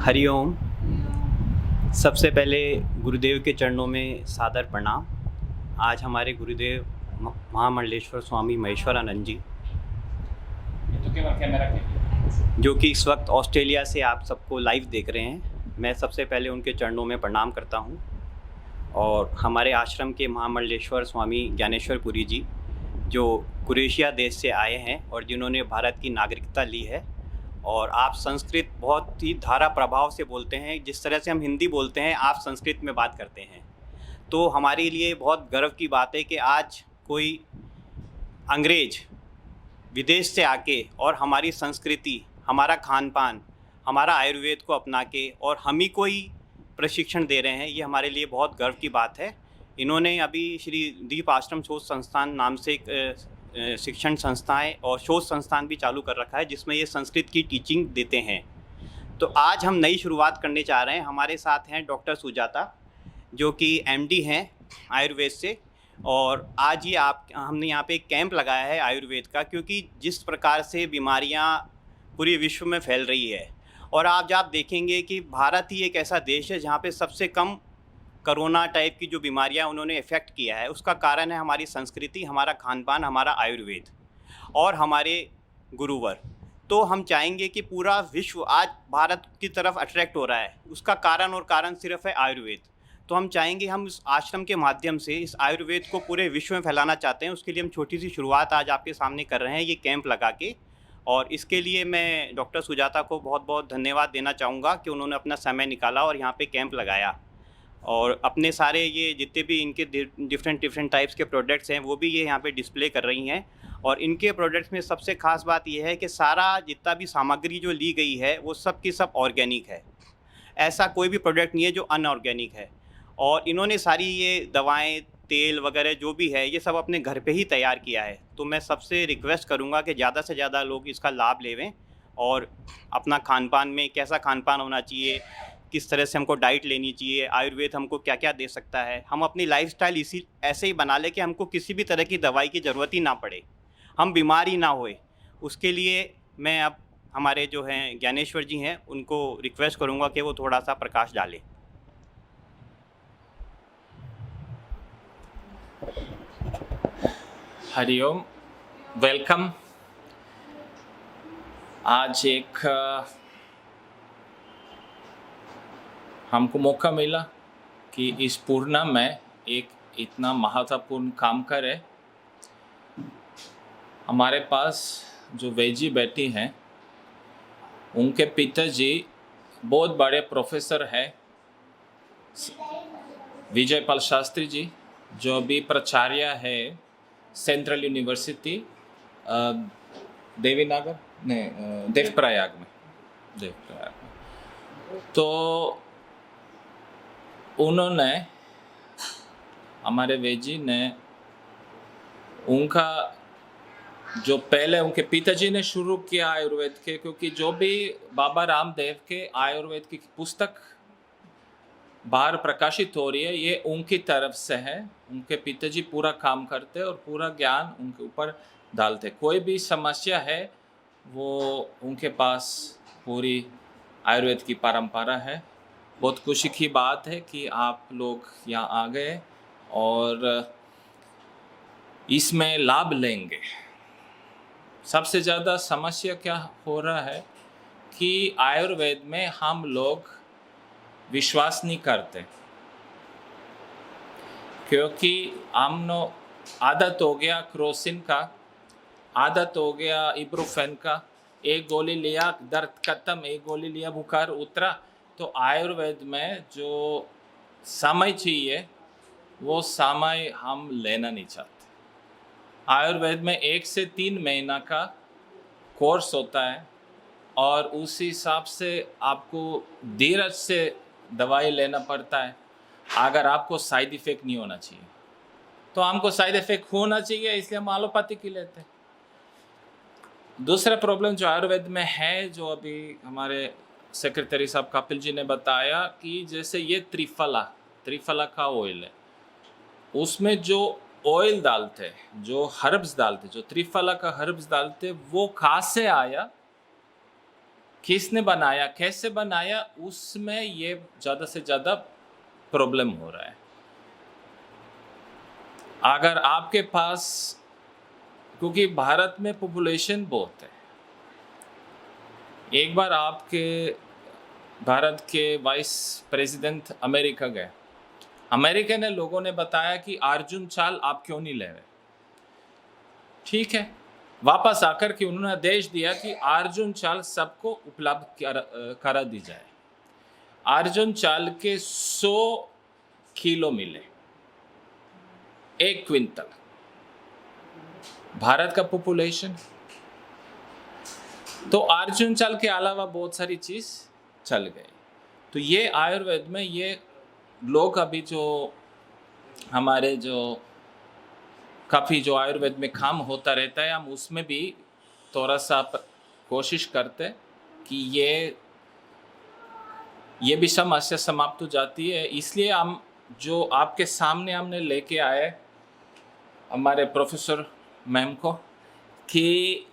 हरिओम। सबसे पहले गुरुदेव के चरणों में सादर प्रणाम। आज हमारे गुरुदेव महामंडलेश्वर स्वामी महेश्वरानंद जी, जो कि इस वक्त ऑस्ट्रेलिया से आप सबको लाइव देख रहे हैं, मैं सबसे पहले उनके चरणों में प्रणाम करता हूं। और हमारे आश्रम के महामंडलेश्वर स्वामी ज्ञानेश्वरपुरी जी, जो क्रोएशिया देश से आए हैं और जिन्होंने भारत की नागरिकता ली है। और आप संस्कृत बहुत ही धारा प्रभाव से बोलते हैं, जिस तरह से हम हिंदी बोलते हैं आप संस्कृत में बात करते हैं। तो हमारे लिए बहुत गर्व की बात है कि आज कोई अंग्रेज विदेश से आके और हमारी संस्कृति, हमारा खान पान, हमारा आयुर्वेद को अपना के और हम ही को ही प्रशिक्षण दे रहे हैं। ये हमारे लिए बहुत गर्व की बात है। इन्होंने अभी श्री दीप आश्रम शोध संस्थान नाम से एक शिक्षण संस्थाएं और शोध संस्थान भी चालू कर रखा है, जिसमें ये संस्कृत की टीचिंग देते हैं। तो आज हम नई शुरुआत करने चाह रहे हैं। हमारे साथ हैं डॉक्टर सुजाता, जो कि एमडी हैं आयुर्वेद से। और आज ये हमने यहाँ पे एक कैंप लगाया है आयुर्वेद का, क्योंकि जिस प्रकार से बीमारियाँ पूरे विश्व में फैल रही है, और आज आप देखेंगे कि भारत ही एक ऐसा देश है जहाँ पे सबसे कम कोरोना टाइप की जो बीमारियां उन्होंने इफ़ेक्ट किया है। उसका कारण है हमारी संस्कृति, हमारा खान पान, हमारा आयुर्वेद और हमारे गुरुवर। तो हम चाहेंगे कि पूरा विश्व आज भारत की तरफ अट्रैक्ट हो रहा है, उसका कारण सिर्फ है आयुर्वेद। तो हम चाहेंगे, हम इस आश्रम के माध्यम से इस आयुर्वेद को पूरे विश्व में फैलाना चाहते हैं। उसके लिए हम छोटी सी शुरुआत आज आपके सामने कर रहे हैं, ये कैंप लगा के। और इसके लिए मैं डॉक्टर सुजाता को बहुत बहुत धन्यवाद देना चाहूँगा कि उन्होंने अपना समय निकाला और यहाँ पे कैंप लगाया, और अपने सारे ये जितने भी इनके डिफरेंट टाइप्स के प्रोडक्ट्स हैं वो भी ये यहाँ पे डिस्प्ले कर रही हैं। और इनके प्रोडक्ट्स में सबसे ख़ास बात ये है कि सारा जितना भी सामग्री जो ली गई है वो सब की सब ऑर्गेनिक है। ऐसा कोई भी प्रोडक्ट नहीं है जो अनऑर्गेनिक है। और इन्होंने सारी ये दवाएं, तेल वगैरह जो भी है, ये सब अपने घर पे ही तैयार किया है। तो मैं सबसे रिक्वेस्ट करूँगा कि ज़्यादा से ज़्यादा लोग इसका लाभ लेवें और अपना खान पान में कैसा खान पान होना चाहिए, किस तरह से हमको डाइट लेनी चाहिए, आयुर्वेद हमको क्या क्या दे सकता है, हम अपनी लाइफस्टाइल ऐसे ही बना लें कि हमको किसी भी तरह की दवाई की ज़रूरत ही ना पड़े, हम बीमार ही ना होए। उसके लिए मैं अब हमारे जो हैं ज्ञानेश्वर जी हैं उनको रिक्वेस्ट करूंगा कि वो थोड़ा सा प्रकाश डालें। हरिओम, वेलकम। आज एक हमको मौका मिला कि इस पूर्णा में एक इतना महत्वपूर्ण काम करे। हमारे पास जो वेजी बेटी हैं, उनके पिताजी बहुत बड़े प्रोफेसर हैं, विजयपाल शास्त्री जी, जो अभी प्राचार्य है सेंट्रल यूनिवर्सिटी देवप्रयाग में। तो उन्होंने, हमारे वेजी ने, उनका जो पहले उनके पिताजी ने शुरू किया आयुर्वेद के, क्योंकि जो भी बाबा रामदेव के आयुर्वेद की पुस्तक बाहर प्रकाशित हो रही है, ये उनकी तरफ से है। उनके पिताजी पूरा काम करते और पूरा ज्ञान उनके ऊपर डालते। कोई भी समस्या है वो उनके पास पूरी आयुर्वेद की परंपरा है। बहुत खुशी की बात है कि आप लोग यहाँ आ गए और इसमें लाभ लेंगे। सबसे ज़्यादा समस्या क्या हो रहा है कि आयुर्वेद में हम लोग विश्वास नहीं करते, क्योंकि हमने आदत हो गया क्रोसिन का, आदत हो गया इब्रुफेन का। एक गोली लिया दर्द खत्म, एक गोली लिया बुखार उतरा। तो आयुर्वेद में जो समय चाहिए वो समय हम लेना नहीं चाहते। आयुर्वेद में 1 से 3 महीना का कोर्स होता है और उस हिसाब से आपको धीरज से दवाई लेना पड़ता है। अगर आपको साइड इफ़ेक्ट नहीं होना चाहिए, तो हमको साइड इफ़ेक्ट होना चाहिए, इसलिए हम एलोपैथी की लेते हैं। दूसरा प्रॉब्लम जो आयुर्वेद में है, जो अभी हमारे सेक्रेटरी साहब कपिल जी ने बताया, कि जैसे ये त्रिफला का ऑयल है, उसमें जो ऑयल डालते, जो हर्ब्स डालते, जो त्रिफला का हर्ब्स डालते, वो कहाँ से आया किसने बनाया, कैसे बनाया, उसमें ये ज़्यादा से ज़्यादा प्रॉब्लम हो रहा है। अगर आपके पास, क्योंकि भारत में पॉपुलेशन बहुत है, एक बार आपके भारत के वाइस प्रेसिडेंट अमेरिका गए, अमेरिका ने लोगों ने बताया कि अर्जुन चाल आप क्यों नहीं ले रहे। ठीक है, वापस आकर के उन्होंने आदेश दिया कि अर्जुन चाल सबको उपलब्ध करा दी जाए। अर्जुन चाल के 100 किलो मिले, 1 क्विंटल। भारत का पॉपुलेशन, तो अर्जुन चाल के अलावा बहुत सारी चीज़ चल गई। तो ये आयुर्वेद में ये लोग अभी जो हमारे जो काफ़ी जो आयुर्वेद में काम होता रहता है, हम उसमें भी थोड़ा सा कोशिश करते कि ये भी समस्या समाप्त हो जाती है। इसलिए हम जो आपके सामने हमने लेके आए हमारे प्रोफेसर मैम को, कि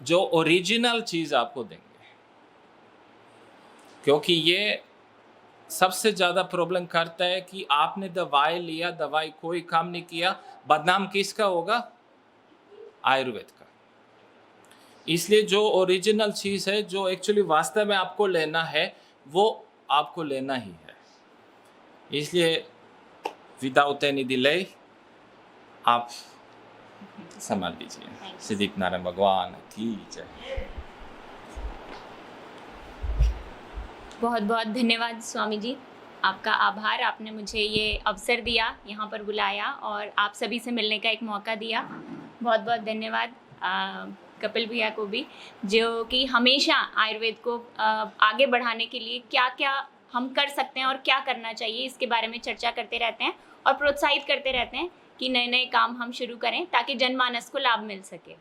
जो ओरिजिनल चीज़ आपको देंगे, क्योंकि ये सबसे ज़्यादा प्रॉब्लम करता है कि आपने दवाई लिया, दवाई कोई काम नहीं किया, बदनाम किसका होगा? आयुर्वेद का। इसलिए जो ओरिजिनल चीज़ है, जो एक्चुअली वास्तव में आपको लेना है, वो आपको लेना ही है। इसलिए विदाउट एनी डिले आप संभाल लीजिए। सिद्धिक नारायण भगवान की जय। बहुत बहुत धन्यवाद स्वामी जी, आपका आभार। आपने मुझे ये अवसर दिया, यहाँ पर बुलाया और आप सभी से मिलने का एक मौका दिया। बहुत बहुत धन्यवाद कपिल भैया को भी, जो कि हमेशा आयुर्वेद को आगे बढ़ाने के लिए क्या क्या हम कर सकते हैं और क्या करना चाहिए, इसके बारे में चर्चा करते रहते हैं और प्रोत्साहित करते रहते हैं कि नए नए काम हम शुरू करें ताकि जनमानस को लाभ मिल सके।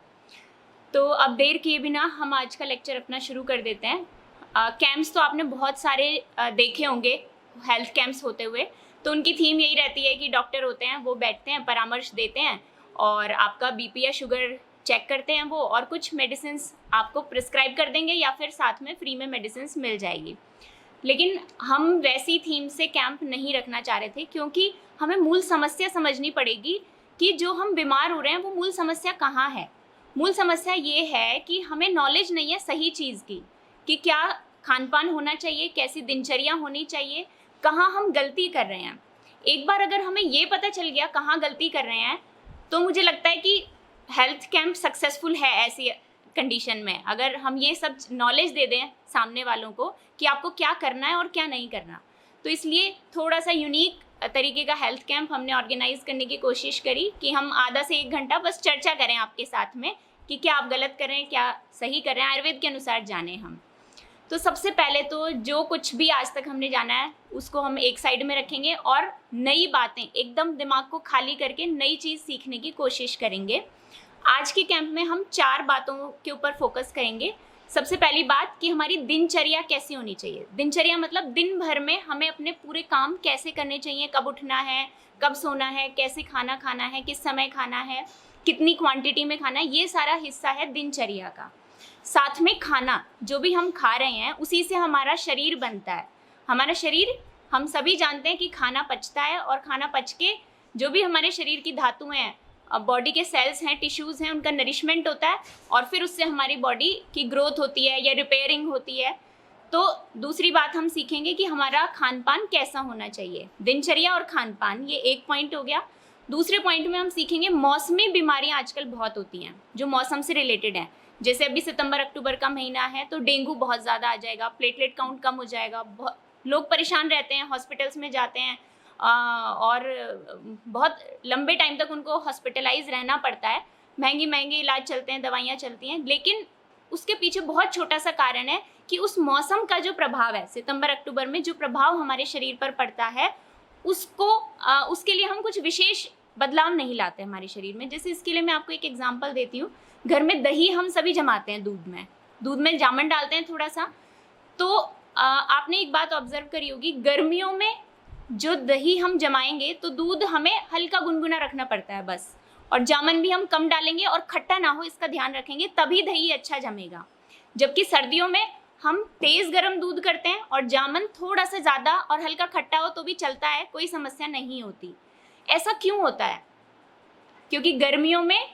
तो अब देर किए बिना हम आज का लेक्चर अपना शुरू कर देते हैं। कैंप्स तो आपने बहुत सारे देखे होंगे, हेल्थ कैंप्स होते हुए, तो उनकी थीम यही रहती है कि डॉक्टर होते हैं, वो बैठते हैं, परामर्श देते हैं और आपका बीपी या शुगर चेक करते हैं वो, और कुछ मेडिसिन्स आपको प्रिस्क्राइब कर देंगे या फिर साथ में फ्री में मेडिसिन्स मिल जाएगी। लेकिन हम वैसी थीम से कैंप नहीं रखना चाह रहे थे, क्योंकि हमें मूल समस्या समझनी पड़ेगी कि जो हम बीमार हो रहे हैं वो मूल समस्या कहाँ है। मूल समस्या ये है कि हमें नॉलेज नहीं है सही चीज़ की, कि क्या खान पान होना चाहिए, कैसी दिनचर्या होनी चाहिए, कहाँ हम गलती कर रहे हैं। एक बार अगर हमें ये पता चल गया कहाँ गलती कर रहे हैं, तो मुझे लगता है कि हेल्थ कैंप सक्सेसफुल है। ऐसी कंडीशन में अगर हम ये सब नॉलेज दे दें सामने वालों को कि आपको क्या करना है और क्या नहीं करना, तो इसलिए थोड़ा सा यूनिक तरीके का हेल्थ कैंप हमने ऑर्गेनाइज करने की कोशिश करी कि हम आधा से 1 घंटा बस चर्चा करें आपके साथ में कि क्या आप गलत कर रहे हैं, क्या सही कर रहे हैं, आयुर्वेद के अनुसार जाने हम। तो सबसे पहले तो जो कुछ भी आज तक हमने जाना है उसको हम एक साइड में रखेंगे और नई बातें, एकदम दिमाग को खाली करके नई चीज़ सीखने की कोशिश करेंगे। आज के कैंप में हम 4 बातों के ऊपर फोकस करेंगे। सबसे पहली बात कि हमारी दिनचर्या कैसी होनी चाहिए। दिनचर्या मतलब दिन भर में हमें अपने पूरे काम कैसे करने चाहिए, कब उठना है, कब सोना है, कैसे खाना खाना है, किस समय खाना है, कितनी क्वांटिटी में खाना है, ये सारा हिस्सा है दिनचर्या का। साथ में खाना, जो भी हम खा रहे हैं उसी से हमारा शरीर बनता है। हमारा शरीर, हम सभी जानते हैं कि खाना पचता है और खाना पच के जो भी हमारे शरीर की धातुएं हैं, बॉडी के सेल्स हैं, टिश्यूज़ हैं, उनका नरिशमेंट होता है और फिर उससे हमारी बॉडी की ग्रोथ होती है या रिपेयरिंग होती है। तो दूसरी बात हम सीखेंगे कि हमारा खान पान कैसा होना चाहिए। दिनचर्या और खान पान, ये एक पॉइंट हो गया। दूसरे पॉइंट में हम सीखेंगे मौसमी बीमारियां आजकल बहुत होती हैं जो मौसम से रिलेटेड हैं। जैसे अभी सितंबर अक्टूबर का महीना है तो डेंगू बहुत ज़्यादा आ जाएगा, प्लेटलेट काउंट कम हो जाएगा, लोग परेशान रहते हैं, हॉस्पिटल्स में जाते हैं और बहुत लंबे टाइम तक उनको हॉस्पिटलाइज रहना पड़ता है, महंगे महंगे इलाज चलते हैं, दवाइयाँ चलती हैं। लेकिन उसके पीछे बहुत छोटा सा कारण है कि उस मौसम का जो प्रभाव है, सितंबर अक्टूबर में जो प्रभाव हमारे शरीर पर पड़ता है, उसके लिए हम कुछ विशेष बदलाव नहीं लाते हमारे शरीर में। जैसे इसके लिए मैं आपको एक एग्जांपल देती हूँ। घर में दही हम सभी जमाते हैं, दूध में जामन डालते हैं थोड़ा सा। तो आपने एक बात ऑब्जर्व करी होगी, गर्मियों में जो दही हम जमाएंगे तो दूध हमें हल्का गुनगुना रखना पड़ता है बस, और जामन भी हम कम डालेंगे और खट्टा ना हो इसका ध्यान रखेंगे, तभी दही अच्छा जमेगा। जबकि सर्दियों में हम तेज़ गर्म दूध करते हैं और जामन थोड़ा सा ज़्यादा और हल्का खट्टा हो तो भी चलता है, कोई समस्या नहीं होती। ऐसा क्यों होता है? क्योंकि गर्मियों में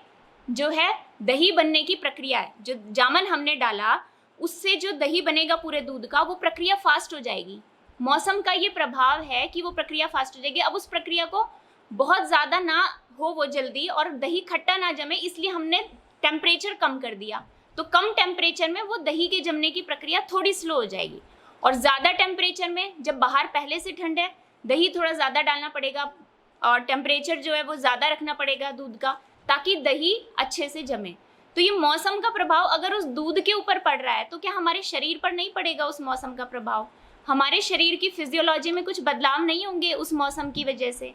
जो है दही बनने की प्रक्रिया है, जो जामन हमने डाला उससे जो दही बनेगा पूरे दूध का, वो प्रक्रिया फास्ट हो जाएगी। मौसम का ये प्रभाव है कि वो प्रक्रिया फास्ट हो जाएगी। अब उस प्रक्रिया को बहुत ज़्यादा ना हो वो जल्दी और दही खट्टा ना जमे, इसलिए हमने टेम्परेचर कम कर दिया। तो कम टेम्परेचर में वो दही के जमने की प्रक्रिया थोड़ी स्लो हो जाएगी। और ज़्यादा टेम्परेचर में, जब बाहर पहले से ठंड है, दही थोड़ा ज़्यादा डालना पड़ेगा और टेम्परेचर जो है वो ज़्यादा रखना पड़ेगा दूध का, ताकि दही अच्छे से जमे। तो ये मौसम का प्रभाव अगर उस दूध के ऊपर पड़ रहा है तो क्या हमारे शरीर पर नहीं पड़ेगा उस मौसम का प्रभाव? हमारे शरीर की फिजियोलॉजी में कुछ बदलाव नहीं होंगे उस मौसम की वजह से?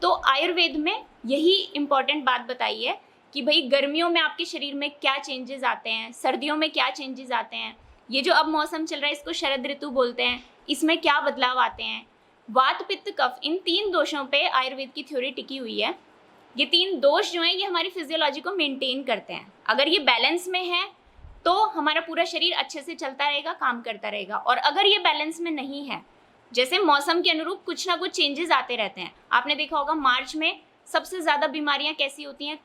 तो आयुर्वेद में यही इम्पॉर्टेंट बात बताई है कि भाई गर्मियों में आपके शरीर में क्या चेंजेस आते हैं, सर्दियों में क्या चेंजेस आते हैं, ये जो अब मौसम चल रहा है इसको शरद ऋतु बोलते हैं, इसमें क्या बदलाव आते हैं। वात पित्त कफ, इन 3 दोषों पे आयुर्वेद की थ्योरी टिकी हुई है। ये 3 दोष जो हैं ये हमारी फिजियोलॉजी को मेंटेन करते हैं। अगर ये बैलेंस में है तो हमारा पूरा शरीर अच्छे से चलता रहेगा, काम करता रहेगा। और अगर ये बैलेंस में नहीं है, जैसे मौसम के अनुरूप कुछ ना कुछ चेंजेस आते रहते हैं। आपने देखा होगा मार्च में सबसे ज़्यादा बीमारियां कैसी होती हैं?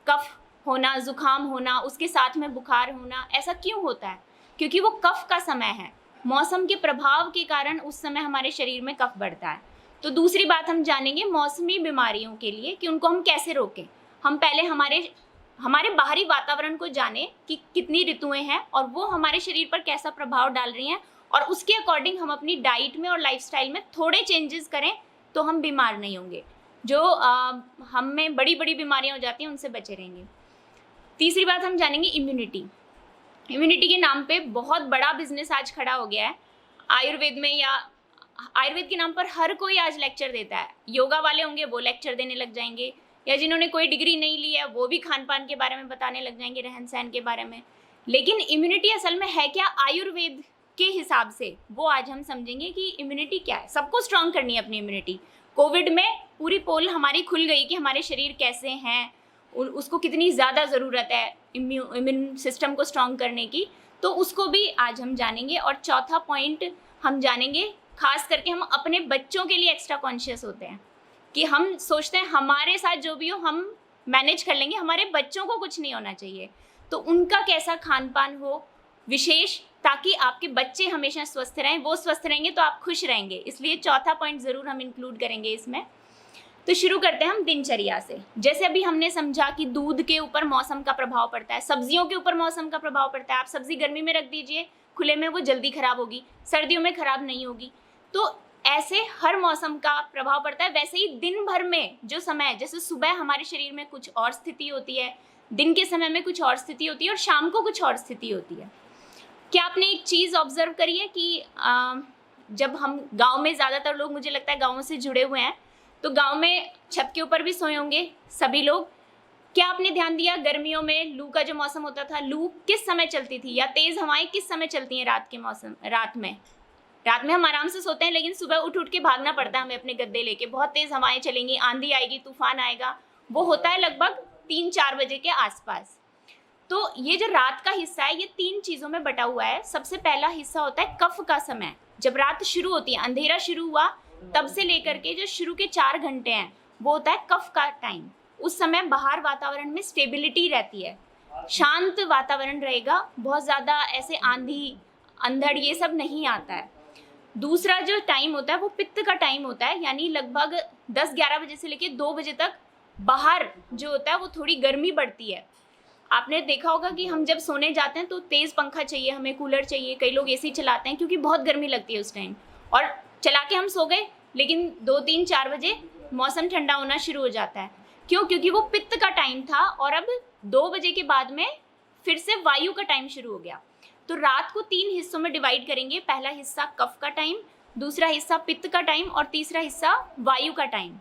कफ होना, जुकाम होना, उसके साथ में बुखार होना। ऐसा क्यों होता है? क्योंकि वो कफ का समय है। मौसम के प्रभाव के कारण उस समय हमारे शरीर में कफ बढ़ता है। तो दूसरी बात हम जानेंगे मौसमी बीमारियों के लिए कि उनको हम कैसे रोकें। हम पहले हमारे बाहरी वातावरण को जाने कि कितनी ऋतुएं हैं और वो हमारे शरीर पर कैसा प्रभाव डाल रही हैं, और उसके अकॉर्डिंग हम अपनी डाइट में और लाइफस्टाइल में थोड़े चेंजेस करें तो हम बीमार नहीं होंगे। जो हम में बड़ी बड़ी बीमारियां हो जाती हैं उनसे बचे रहेंगे। तीसरी बात हम जानेंगे इम्यूनिटी। इम्यूनिटी के नाम पे बहुत बड़ा बिजनेस आज खड़ा हो गया है आयुर्वेद में, या आयुर्वेद के नाम पर हर कोई आज लेक्चर देता है। योगा वाले होंगे वो लेक्चर देने लग जाएंगे, या जिन्होंने कोई डिग्री नहीं ली है वो भी खान पान के बारे में बताने लग जाएंगे, रहन सहन के बारे में। लेकिन इम्यूनिटी असल में है क्या आयुर्वेद के हिसाब से, वो आज हम समझेंगे कि इम्यूनिटी क्या है। सबको स्ट्रांग करनी है अपनी इम्यूनिटी। कोविड में पूरी पोल हमारी खुल गई कि हमारे शरीर कैसे हैं, उसको कितनी ज़्यादा ज़रूरत है इम्यून सिस्टम को स्ट्रांग करने की, तो उसको भी आज हम जानेंगे। और चौथा पॉइंट हम जानेंगे, खास करके हम अपने बच्चों के लिए एक्स्ट्रा कॉन्शियस होते हैं कि हम सोचते हैं हमारे साथ जो भी हो हम मैनेज कर लेंगे, हमारे बच्चों को कुछ नहीं होना चाहिए। तो उनका कैसा खान पान हो विशेष, ताकि आपके बच्चे हमेशा स्वस्थ रहें। वो स्वस्थ रहेंगे तो आप खुश रहेंगे, इसलिए चौथा पॉइंट ज़रूर हम इंक्लूड करेंगे इसमें। तो शुरू करते हैं हम दिनचर्या से। जैसे अभी हमने समझा कि दूध के ऊपर मौसम का प्रभाव पड़ता है, सब्जियों के ऊपर मौसम का प्रभाव पड़ता है। आप सब्जी गर्मी में रख दीजिए खुले में, वो जल्दी ख़राब होगी, सर्दियों में ख़राब नहीं होगी। तो ऐसे हर मौसम का प्रभाव पड़ता है। वैसे ही दिन भर में जो समय, जैसे सुबह हमारे शरीर में कुछ और स्थिति होती है, दिन के समय में कुछ और स्थिति होती है और शाम को कुछ और स्थिति होती है। क्या आपने एक चीज़ ऑब्जर्व करी है कि जब हम गांव में, ज़्यादातर लोग मुझे लगता है गाँव से जुड़े हुए हैं, तो गांव में छत के ऊपर भी सोए होंगे सभी लोग। क्या आपने ध्यान दिया गर्मियों में लू का जो मौसम होता था, लू किस समय चलती थी, या तेज़ हवाएं किस समय चलती हैं? रात के मौसम, रात में हम आराम से सोते हैं, लेकिन सुबह उठ के भागना पड़ता है हमें अपने गद्दे लेके। बहुत तेज़ हवाएं चलेंगी, आंधी आएगी, तूफान आएगा। वो होता है लगभग 3-4 बजे के आसपास। तो ये जो रात का हिस्सा है ये 3 चीज़ों में बटा हुआ है। सबसे पहला हिस्सा होता है कफ का समय। जब रात शुरू होती है, अंधेरा शुरू हुआ, तब से लेकर के जो शुरू के 4 घंटे हैं वो होता है कफ का टाइम। उस समय बाहर वातावरण में स्टेबिलिटी रहती है, शांत वातावरण रहेगा, बहुत ज़्यादा ऐसे आंधी अंधड़ ये सब नहीं आता है। दूसरा जो टाइम होता है वो पित्त का टाइम होता है, यानी लगभग 10-11 बजे से लेकर 2 बजे तक बाहर जो होता है वो थोड़ी गर्मी बढ़ती है। आपने देखा होगा कि हम जब सोने जाते हैं तो तेज़ पंखा चाहिए, हमें कूलर चाहिए, कई लोग एसी चलाते हैं क्योंकि बहुत गर्मी लगती है उस टाइम, और चला के हम सो गए, लेकिन 2-3-4 बजे मौसम ठंडा होना शुरू हो जाता है। क्यों? क्योंकि वो पित्त का टाइम था और अब 2 बजे के बाद में फिर से वायु का टाइम शुरू हो गया। तो रात को 3 हिस्सों में डिवाइड करेंगे। पहला हिस्सा कफ का टाइम, दूसरा हिस्सा पित्त का टाइम और तीसरा हिस्सा वायु का टाइम।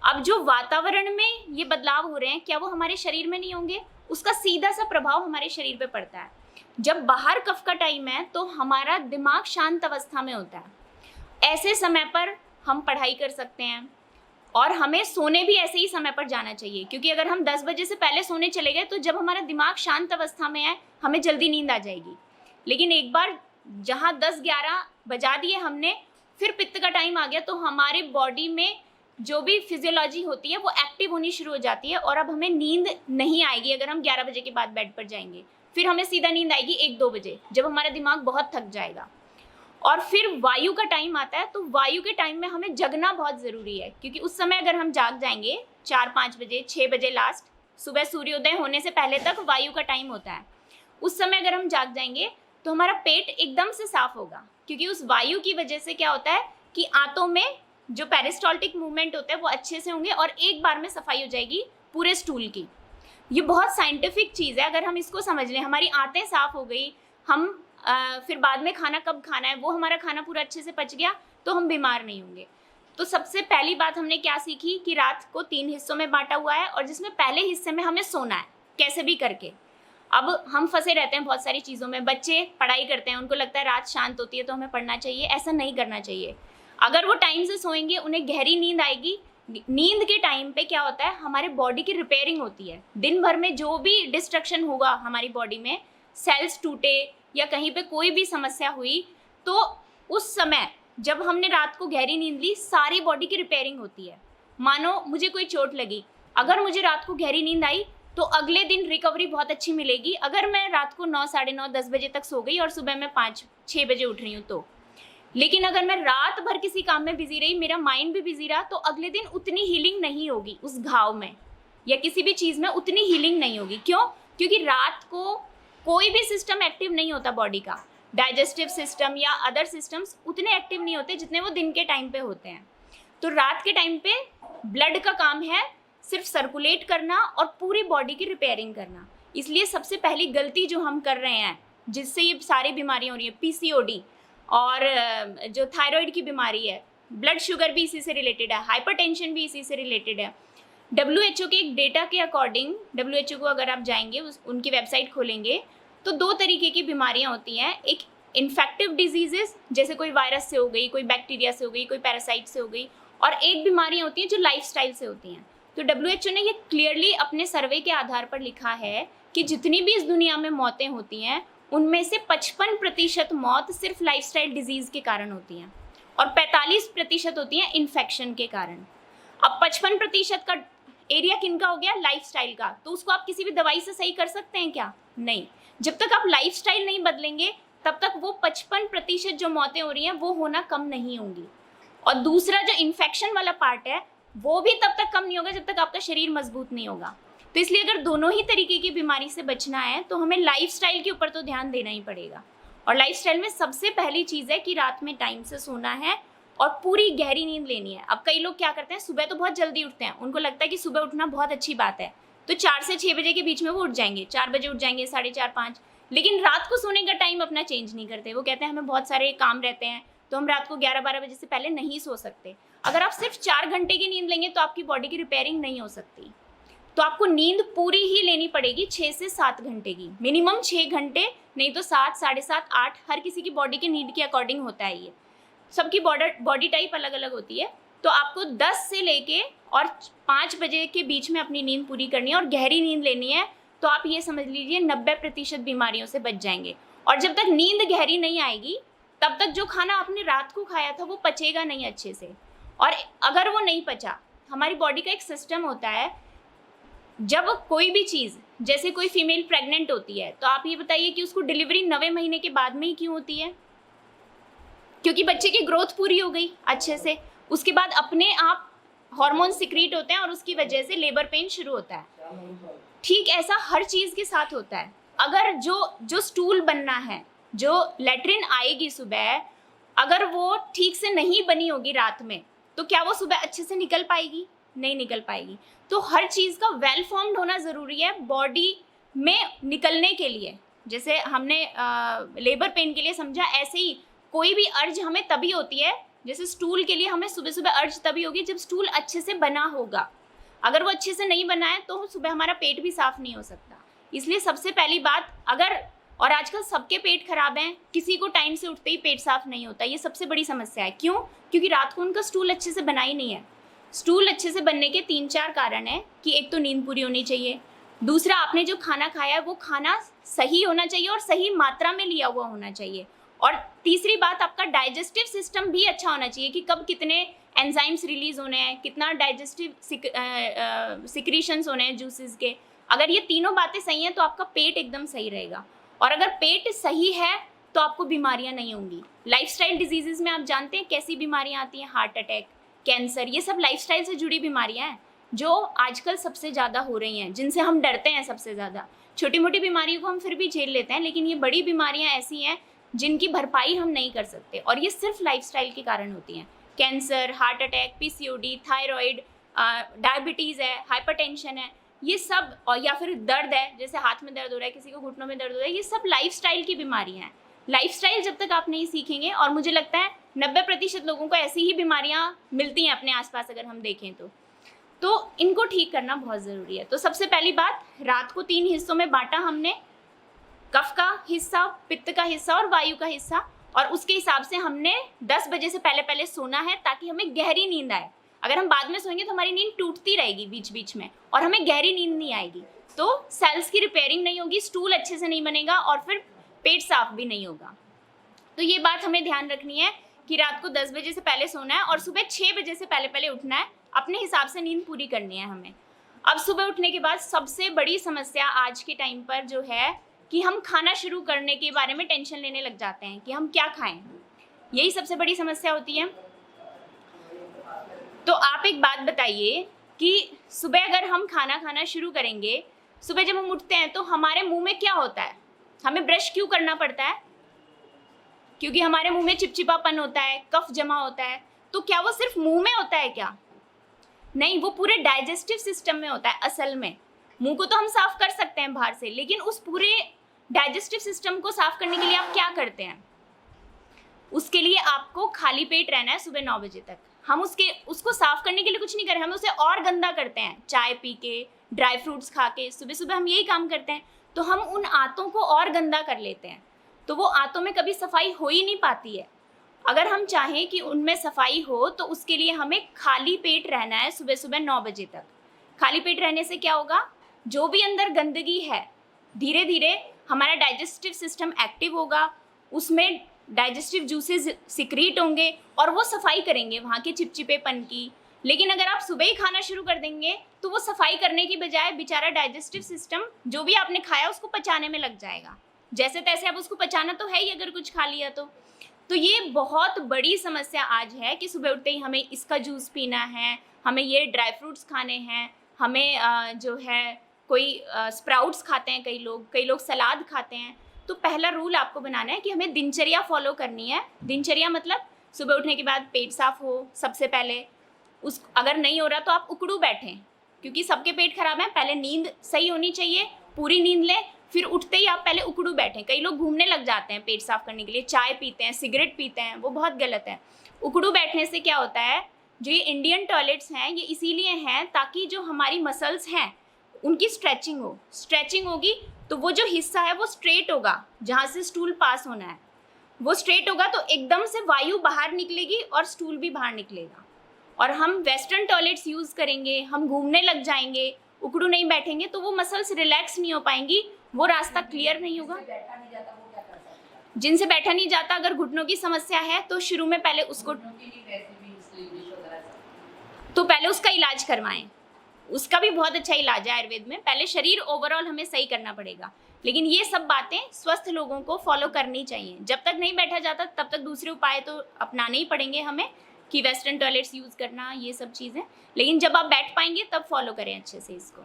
अब जो वातावरण में ये बदलाव हो रहे हैं, क्या वो हमारे शरीर में नहीं होंगे? उसका सीधा सा प्रभाव हमारे शरीर पे पड़ता है। जब बाहर कफ का टाइम है तो हमारा दिमाग शांत अवस्था में होता है। ऐसे समय पर हम पढ़ाई कर सकते हैं, और हमें सोने भी ऐसे ही समय पर जाना चाहिए, क्योंकि अगर हम 10 बजे से पहले सोने चले गए तो जब हमारा दिमाग शांत अवस्था में है हमें जल्दी नींद आ जाएगी। लेकिन एक बार जहाँ 10-11 बजा दिए हमने, फिर पित्त का टाइम आ गया, तो हमारे बॉडी में जो भी फिजियोलॉजी होती है वो एक्टिव होनी शुरू हो जाती है, और अब हमें नींद नहीं आएगी अगर हम 11 बजे के बाद बेड पर जाएंगे। फिर हमें सीधा नींद आएगी 1-2 बजे, जब हमारा दिमाग बहुत थक जाएगा। और फिर वायु का टाइम आता है, तो वायु के टाइम में हमें जगना बहुत ज़रूरी है, क्योंकि उस समय अगर हम जाग जाएंगे 4-5 बजे, 6 बजे लास्ट, सुबह सूर्योदय होने से पहले तक वायु का टाइम होता है, उस समय अगर हम जाग जाएंगे तो हमारा पेट एकदम से साफ होगा, क्योंकि उस वायु की वजह से क्या होता है कि आंतों में जो पेरिस्टाल्टिक मूवमेंट होता है वो अच्छे से होंगे, और एक बार में सफाई हो जाएगी पूरे स्टूल की। ये बहुत साइंटिफिक चीज़ है, अगर हम इसको समझ लें, हमारी आंतें साफ हो गई, हम फिर बाद में खाना कब खाना है वो हमारा खाना पूरा अच्छे से पच गया, तो हम बीमार नहीं होंगे। तो सबसे पहली बात हमने क्या सीखी कि रात को 3 हिस्सों में बांटा हुआ है, और जिसमें पहले हिस्से में हमें सोना है कैसे भी करके। अब हम फंसे रहते हैं बहुत सारी चीज़ों में, बच्चे पढ़ाई करते हैं, उनको लगता है रात शांत होती है तो हमें पढ़ना चाहिए, ऐसा नहीं करना चाहिए। अगर वो टाइम से सोएंगे उन्हें गहरी नींद आएगी। नींद के टाइम पे क्या होता है, हमारे बॉडी की रिपेयरिंग होती है। दिन भर में जो भी डिस्ट्रक्शन होगा हमारी बॉडी में, सेल्स टूटे या कहीं पे कोई भी समस्या हुई, तो उस समय जब हमने रात को गहरी नींद ली, सारी बॉडी की रिपेयरिंग होती है। मानो मुझे कोई चोट लगी, अगर मुझे रात को गहरी नींद आई तो अगले दिन रिकवरी बहुत अच्छी मिलेगी। अगर मैं रात को 9, साढ़े 9, 10 बजे तक सो गई और सुबह मैं 5-6 बजे उठ रही हूँ तो, लेकिन अगर मैं रात भर किसी काम में बिजी रही, मेरा माइंड भी बिजी रहा, तो अगले दिन उतनी हीलिंग नहीं होगी उस घाव में, या किसी भी चीज़ में उतनी हीलिंग नहीं होगी। क्यों? क्योंकि रात को कोई भी सिस्टम एक्टिव नहीं होता बॉडी का, डाइजेस्टिव सिस्टम या अदर सिस्टम्स उतने एक्टिव नहीं होते जितने वो दिन के टाइम पे होते हैं। तो रात के टाइम पे ब्लड का काम है सिर्फ सर्कुलेट करना और पूरी बॉडी की रिपेयरिंग करना। इसलिए सबसे पहली गलती जो हम कर रहे हैं, जिससे ये सारी बीमारियाँ हो रही है, PCOD और जो थायराइड की बीमारी है, ब्लड शुगर भी इसी से रिलेटेड है, हाइपरटेंशन भी इसी से रिलेटेड है। WHO के एक डेटा के अकॉर्डिंग, WHO को अगर आप जाएंगे, उनकी वेबसाइट खोलेंगे, तो 2 तरीके की बीमारियां होती हैं। एक इन्फेक्टिव डिजीजेस, जैसे कोई वायरस से हो गई, कोई बैक्टीरिया से हो गई, कोई पैरासाइट से हो गई, और एक बीमारियां होती हैं जो लाइफस्टाइल से होती हैं। तो WHO ने ये क्लियरली अपने सर्वे के आधार पर लिखा है कि जितनी भी इस दुनिया में मौतें होती हैं, उनमें से 55% मौत सिर्फ लाइफस्टाइल डिजीज़ के कारण होती हैं, और 45% होती हैं इन्फेक्शन के कारण। अब 55% का एरिया किनका हो गया? लाइफस्टाइल का। तो उसको आप किसी भी दवाई से सही कर सकते हैं क्या? नहीं। जब तक आप लाइफस्टाइल नहीं बदलेंगे, तब तक वो 55% जो मौतें हो रही हैं वो होना कम नहीं होंगी। और दूसरा जो इन्फेक्शन वाला पार्ट है, वो भी तब तक कम नहीं होगा जब तक आपका शरीर मजबूत नहीं होगा। तो इसलिए अगर दोनों ही तरीके की बीमारी से बचना है, तो हमें लाइफस्टाइल के ऊपर तो ध्यान देना ही पड़ेगा। और लाइफस्टाइल में सबसे पहली चीज़ है कि रात में टाइम से सोना है और पूरी गहरी नींद लेनी है। अब कई लोग क्या करते हैं, सुबह तो बहुत जल्दी उठते हैं, उनको लगता है कि सुबह उठना बहुत अच्छी बात है, तो 4 से 6 बजे के बीच में वो उठ जाएंगे, 4 बजे उठ जाएंगे, 4:30, 5, लेकिन रात को सोने का टाइम अपना चेंज नहीं करते। वो कहते हैं हमें बहुत सारे काम रहते हैं, तो हम रात को 11-12 बजे से पहले नहीं सो सकते। अगर आप सिर्फ 4 घंटे की नींद लेंगे तो आपकी बॉडी की रिपेयरिंग नहीं हो सकती। तो आपको नींद पूरी ही लेनी पड़ेगी, 6 से 7 घंटे की, मिनिमम 6 घंटे, नहीं तो 7, 7:30, 8, हर किसी की बॉडी के नीड के अकॉर्डिंग होता है। ये सबकी बॉडी टाइप अलग अलग होती है। तो आपको 10 से लेके और 5 बजे के बीच में अपनी नींद पूरी करनी है और गहरी नींद लेनी है। तो आप ये समझ लीजिए 90% बीमारियों से बच जाएंगे। और जब तक नींद गहरी नहीं आएगी, तब तक जो खाना आपने रात को खाया था वो पचेगा नहीं अच्छे से। और अगर वो नहीं पचा, हमारी बॉडी का एक सिस्टम होता है, जब कोई भी चीज़, जैसे कोई फीमेल प्रेग्नेंट होती है, तो आप ये बताइए कि उसको डिलीवरी 9वें महीने के बाद में ही क्यों होती है? क्योंकि बच्चे की ग्रोथ पूरी हो गई अच्छे से, उसके बाद अपने आप हार्मोन सिक्रीट होते हैं और उसकी वजह से लेबर पेन शुरू होता है। ठीक ऐसा हर चीज़ के साथ होता है। अगर जो स्टूल बनना है, जो लेटरिन आएगी सुबह, अगर वो ठीक से नहीं बनी होगी रात में, तो क्या वो सुबह अच्छे से निकल पाएगी? नहीं निकल पाएगी। तो हर चीज़ का वेल फॉर्म्ड होना ज़रूरी है बॉडी में निकलने के लिए। जैसे हमने लेबर पेन के लिए समझा, ऐसे ही कोई भी अर्ज हमें तभी होती है, जैसे स्टूल के लिए हमें सुबह सुबह अर्ज तभी होगी जब स्टूल अच्छे से बना होगा। अगर वो अच्छे से नहीं बना है तो सुबह हमारा पेट भी साफ नहीं हो सकता। इसलिए सबसे पहली बात, अगर, और आजकल सबके पेट खराब हैं, किसी को टाइम से उठते ही पेट साफ नहीं होता, ये सबसे बड़ी समस्या है। क्यों? क्योंकि रात को उनका स्टूल अच्छे से बना ही नहीं है। स्टूल अच्छे से बनने के 3-4 कारण हैं कि एक तो नींद पूरी होनी चाहिए, दूसरा आपने जो खाना खाया है वो खाना सही होना चाहिए और सही मात्रा में लिया हुआ होना चाहिए, और तीसरी बात, आपका डाइजेस्टिव सिस्टम भी अच्छा होना चाहिए कि कब कितने एंजाइम्स रिलीज होने हैं, कितना डाइजेस्टिव सिक्रीशंस होने हैं जूसेस के। अगर ये तीनों बातें सही हैं तो आपका पेट एकदम सही रहेगा, और अगर पेट सही है तो आपको बीमारियां नहीं होंगी। लाइफस्टाइल डिजीजेस में आप जानते हैं कैसी बीमारियां आती हैं, हार्ट अटैक, कैंसर, ये सब लाइफस्टाइल से जुड़ी बीमारियां हैं जो आजकल सबसे ज़्यादा हो रही हैं, जिनसे हम डरते हैं सबसे ज़्यादा। छोटी मोटी बीमारियों को हम फिर भी झेल लेते हैं, लेकिन ये बड़ी बीमारियां ऐसी हैं जिनकी भरपाई हम नहीं कर सकते, और ये सिर्फ लाइफस्टाइल के कारण होती हैं। Cancer, heart attack, PCOD, thyroid, diabetes है, हाइपरटेंशन है, ये सब, और या फिर दर्द है, जैसे हाथ में दर्द हो रहा है, किसी को घुटनों में दर्द हो रहा है, ये सब लाइफस्टाइल की बीमारियां हैं। लाइफस्टाइल जब तक आप नहीं सीखेंगे, और मुझे लगता है 90% लोगों को ऐसी ही बीमारियां मिलती हैं अपने आसपास अगर हम देखें तो इनको ठीक करना बहुत ज़रूरी है। तो सबसे पहली बात, रात को 3 हिस्सों में बांटा हमने, कफ का हिस्सा, पित्त का हिस्सा और वायु का हिस्सा, और उसके हिसाब से हमने 10 बजे से पहले सोना है ताकि हमें गहरी नींद आए। अगर हम बाद में सोएंगे तो हमारी नींद टूटती रहेगी बीच बीच में, और हमें गहरी नींद नहीं आएगी, तो सेल्स की रिपेयरिंग नहीं होगी, स्टूल अच्छे से नहीं बनेगा, और फिर पेट साफ भी नहीं होगा। तो ये बात हमें ध्यान रखनी है कि रात को 10 बजे से पहले सोना है और सुबह 6 बजे से पहले उठना है, अपने हिसाब से नींद पूरी करनी है हमें। अब सुबह उठने के बाद सबसे बड़ी समस्या आज के टाइम पर जो है कि हम खाना शुरू करने के बारे में टेंशन लेने लग जाते हैं कि हम क्या खाएं, यही सबसे बड़ी समस्या होती है। तो आप एक बात बताइए कि सुबह अगर हम खाना खाना शुरू करेंगे, सुबह जब हम उठते हैं तो हमारे मुंह में क्या होता है, हमें ब्रश क्यों करना पड़ता है? क्योंकि हमारे मुंह में चिपचिपापन होता है, कफ जमा होता है। तो क्या वो सिर्फ मुंह में होता है क्या? नहीं, वो पूरे डाइजेस्टिव सिस्टम में होता है। असल में मुंह को तो हम साफ कर सकते हैं बाहर से, लेकिन उस पूरे डाइजेस्टिव सिस्टम को साफ करने के लिए आप क्या करते हैं? उसके लिए आपको खाली पेट रहना है सुबह 9 बजे तक। हम उसको साफ करने के लिए कुछ नहीं कर रहे, हम उसे और गंदा करते हैं, चाय पी के, ड्राई फ्रूट्स खा के, सुबह सुबह हम यही काम करते हैं। तो हम उन आंतों को और गंदा कर लेते हैं, तो वो आंतों में कभी सफाई हो ही नहीं पाती है। अगर हम चाहें कि उनमें सफाई हो तो उसके लिए हमें खाली पेट रहना है सुबह सुबह 9 बजे तक। खाली पेट रहने से क्या होगा, जो भी अंदर गंदगी है धीरे धीरे हमारा डाइजेस्टिव सिस्टम एक्टिव होगा, उसमें डाइजेस्टिव जूसेस सिक्रीट होंगे और वो सफाई करेंगे वहाँ के चिपचिपेपन की। लेकिन अगर आप सुबह ही खाना शुरू कर देंगे तो वो सफाई करने की बजाय बेचारा डाइजेस्टिव सिस्टम जो भी आपने खाया उसको पचाने में लग जाएगा। जैसे तैसे अब उसको पचाना तो है ही अगर कुछ खा लिया तो ये बहुत बड़ी समस्या आज है कि सुबह उठते ही हमें इसका जूस पीना है, हमें ये ड्राई फ्रूट्स खाने हैं, हमें जो है कोई स्प्राउट्स खाते हैं, कई लोग सलाद खाते हैं। तो पहला रूल आपको बनाना है कि हमें दिनचर्या फॉलो करनी है। दिनचर्या मतलब सुबह उठने के बाद पेट साफ हो सबसे पहले, अगर नहीं हो रहा तो आप उकड़ू बैठें, क्योंकि सबके पेट खराब है। पहले नींद सही होनी चाहिए, पूरी नींद लें, फिर उठते ही आप पहले उकड़ू बैठें। कई लोग घूमने लग जाते हैं पेट साफ करने के लिए, चाय पीते हैं, सिगरेट पीते हैं, वो बहुत गलत है। उकड़ू बैठने से क्या होता है, जो ये इंडियन टॉयलेट्स हैं ये इसीलिए हैं ताकि जो हमारी मसल्स हैं उनकी स्ट्रेचिंग हो। स्ट्रेचिंग होगी तो वो जो हिस्सा है वो स्ट्रेट होगा, जहाँ से स्टूल पास होना है वो स्ट्रेट होगा, तो एकदम से वायु बाहर निकलेगी और स्टूल भी बाहर निकलेगा। और हम वेस्टर्न टॉयलेट्स यूज़ करेंगे, हम घूमने लग जाएंगे, उकड़ू नहीं बैठेंगे तो वो मसल्स रिलैक्स नहीं हो पाएंगी, वो रास्ता क्लियर नहीं होगा। जिनसे बैठा नहीं जाता, अगर घुटनों की समस्या है तो शुरू में पहले उसका इलाज करवाएं। उसका भी बहुत अच्छा इलाज है आयुर्वेद में। पहले शरीर ओवरऑल हमें सही करना पड़ेगा, लेकिन ये सब बातें स्वस्थ लोगों को फॉलो करनी चाहिए। जब तक नहीं बैठा जाता तब तक दूसरे उपाय तो अपनाने ही पड़ेंगे हमें, कि वेस्टर्न टॉयलेट्स यूज़ करना, ये सब चीज़ें। लेकिन जब आप बैठ पाएंगे तब फॉलो करें अच्छे से इसको।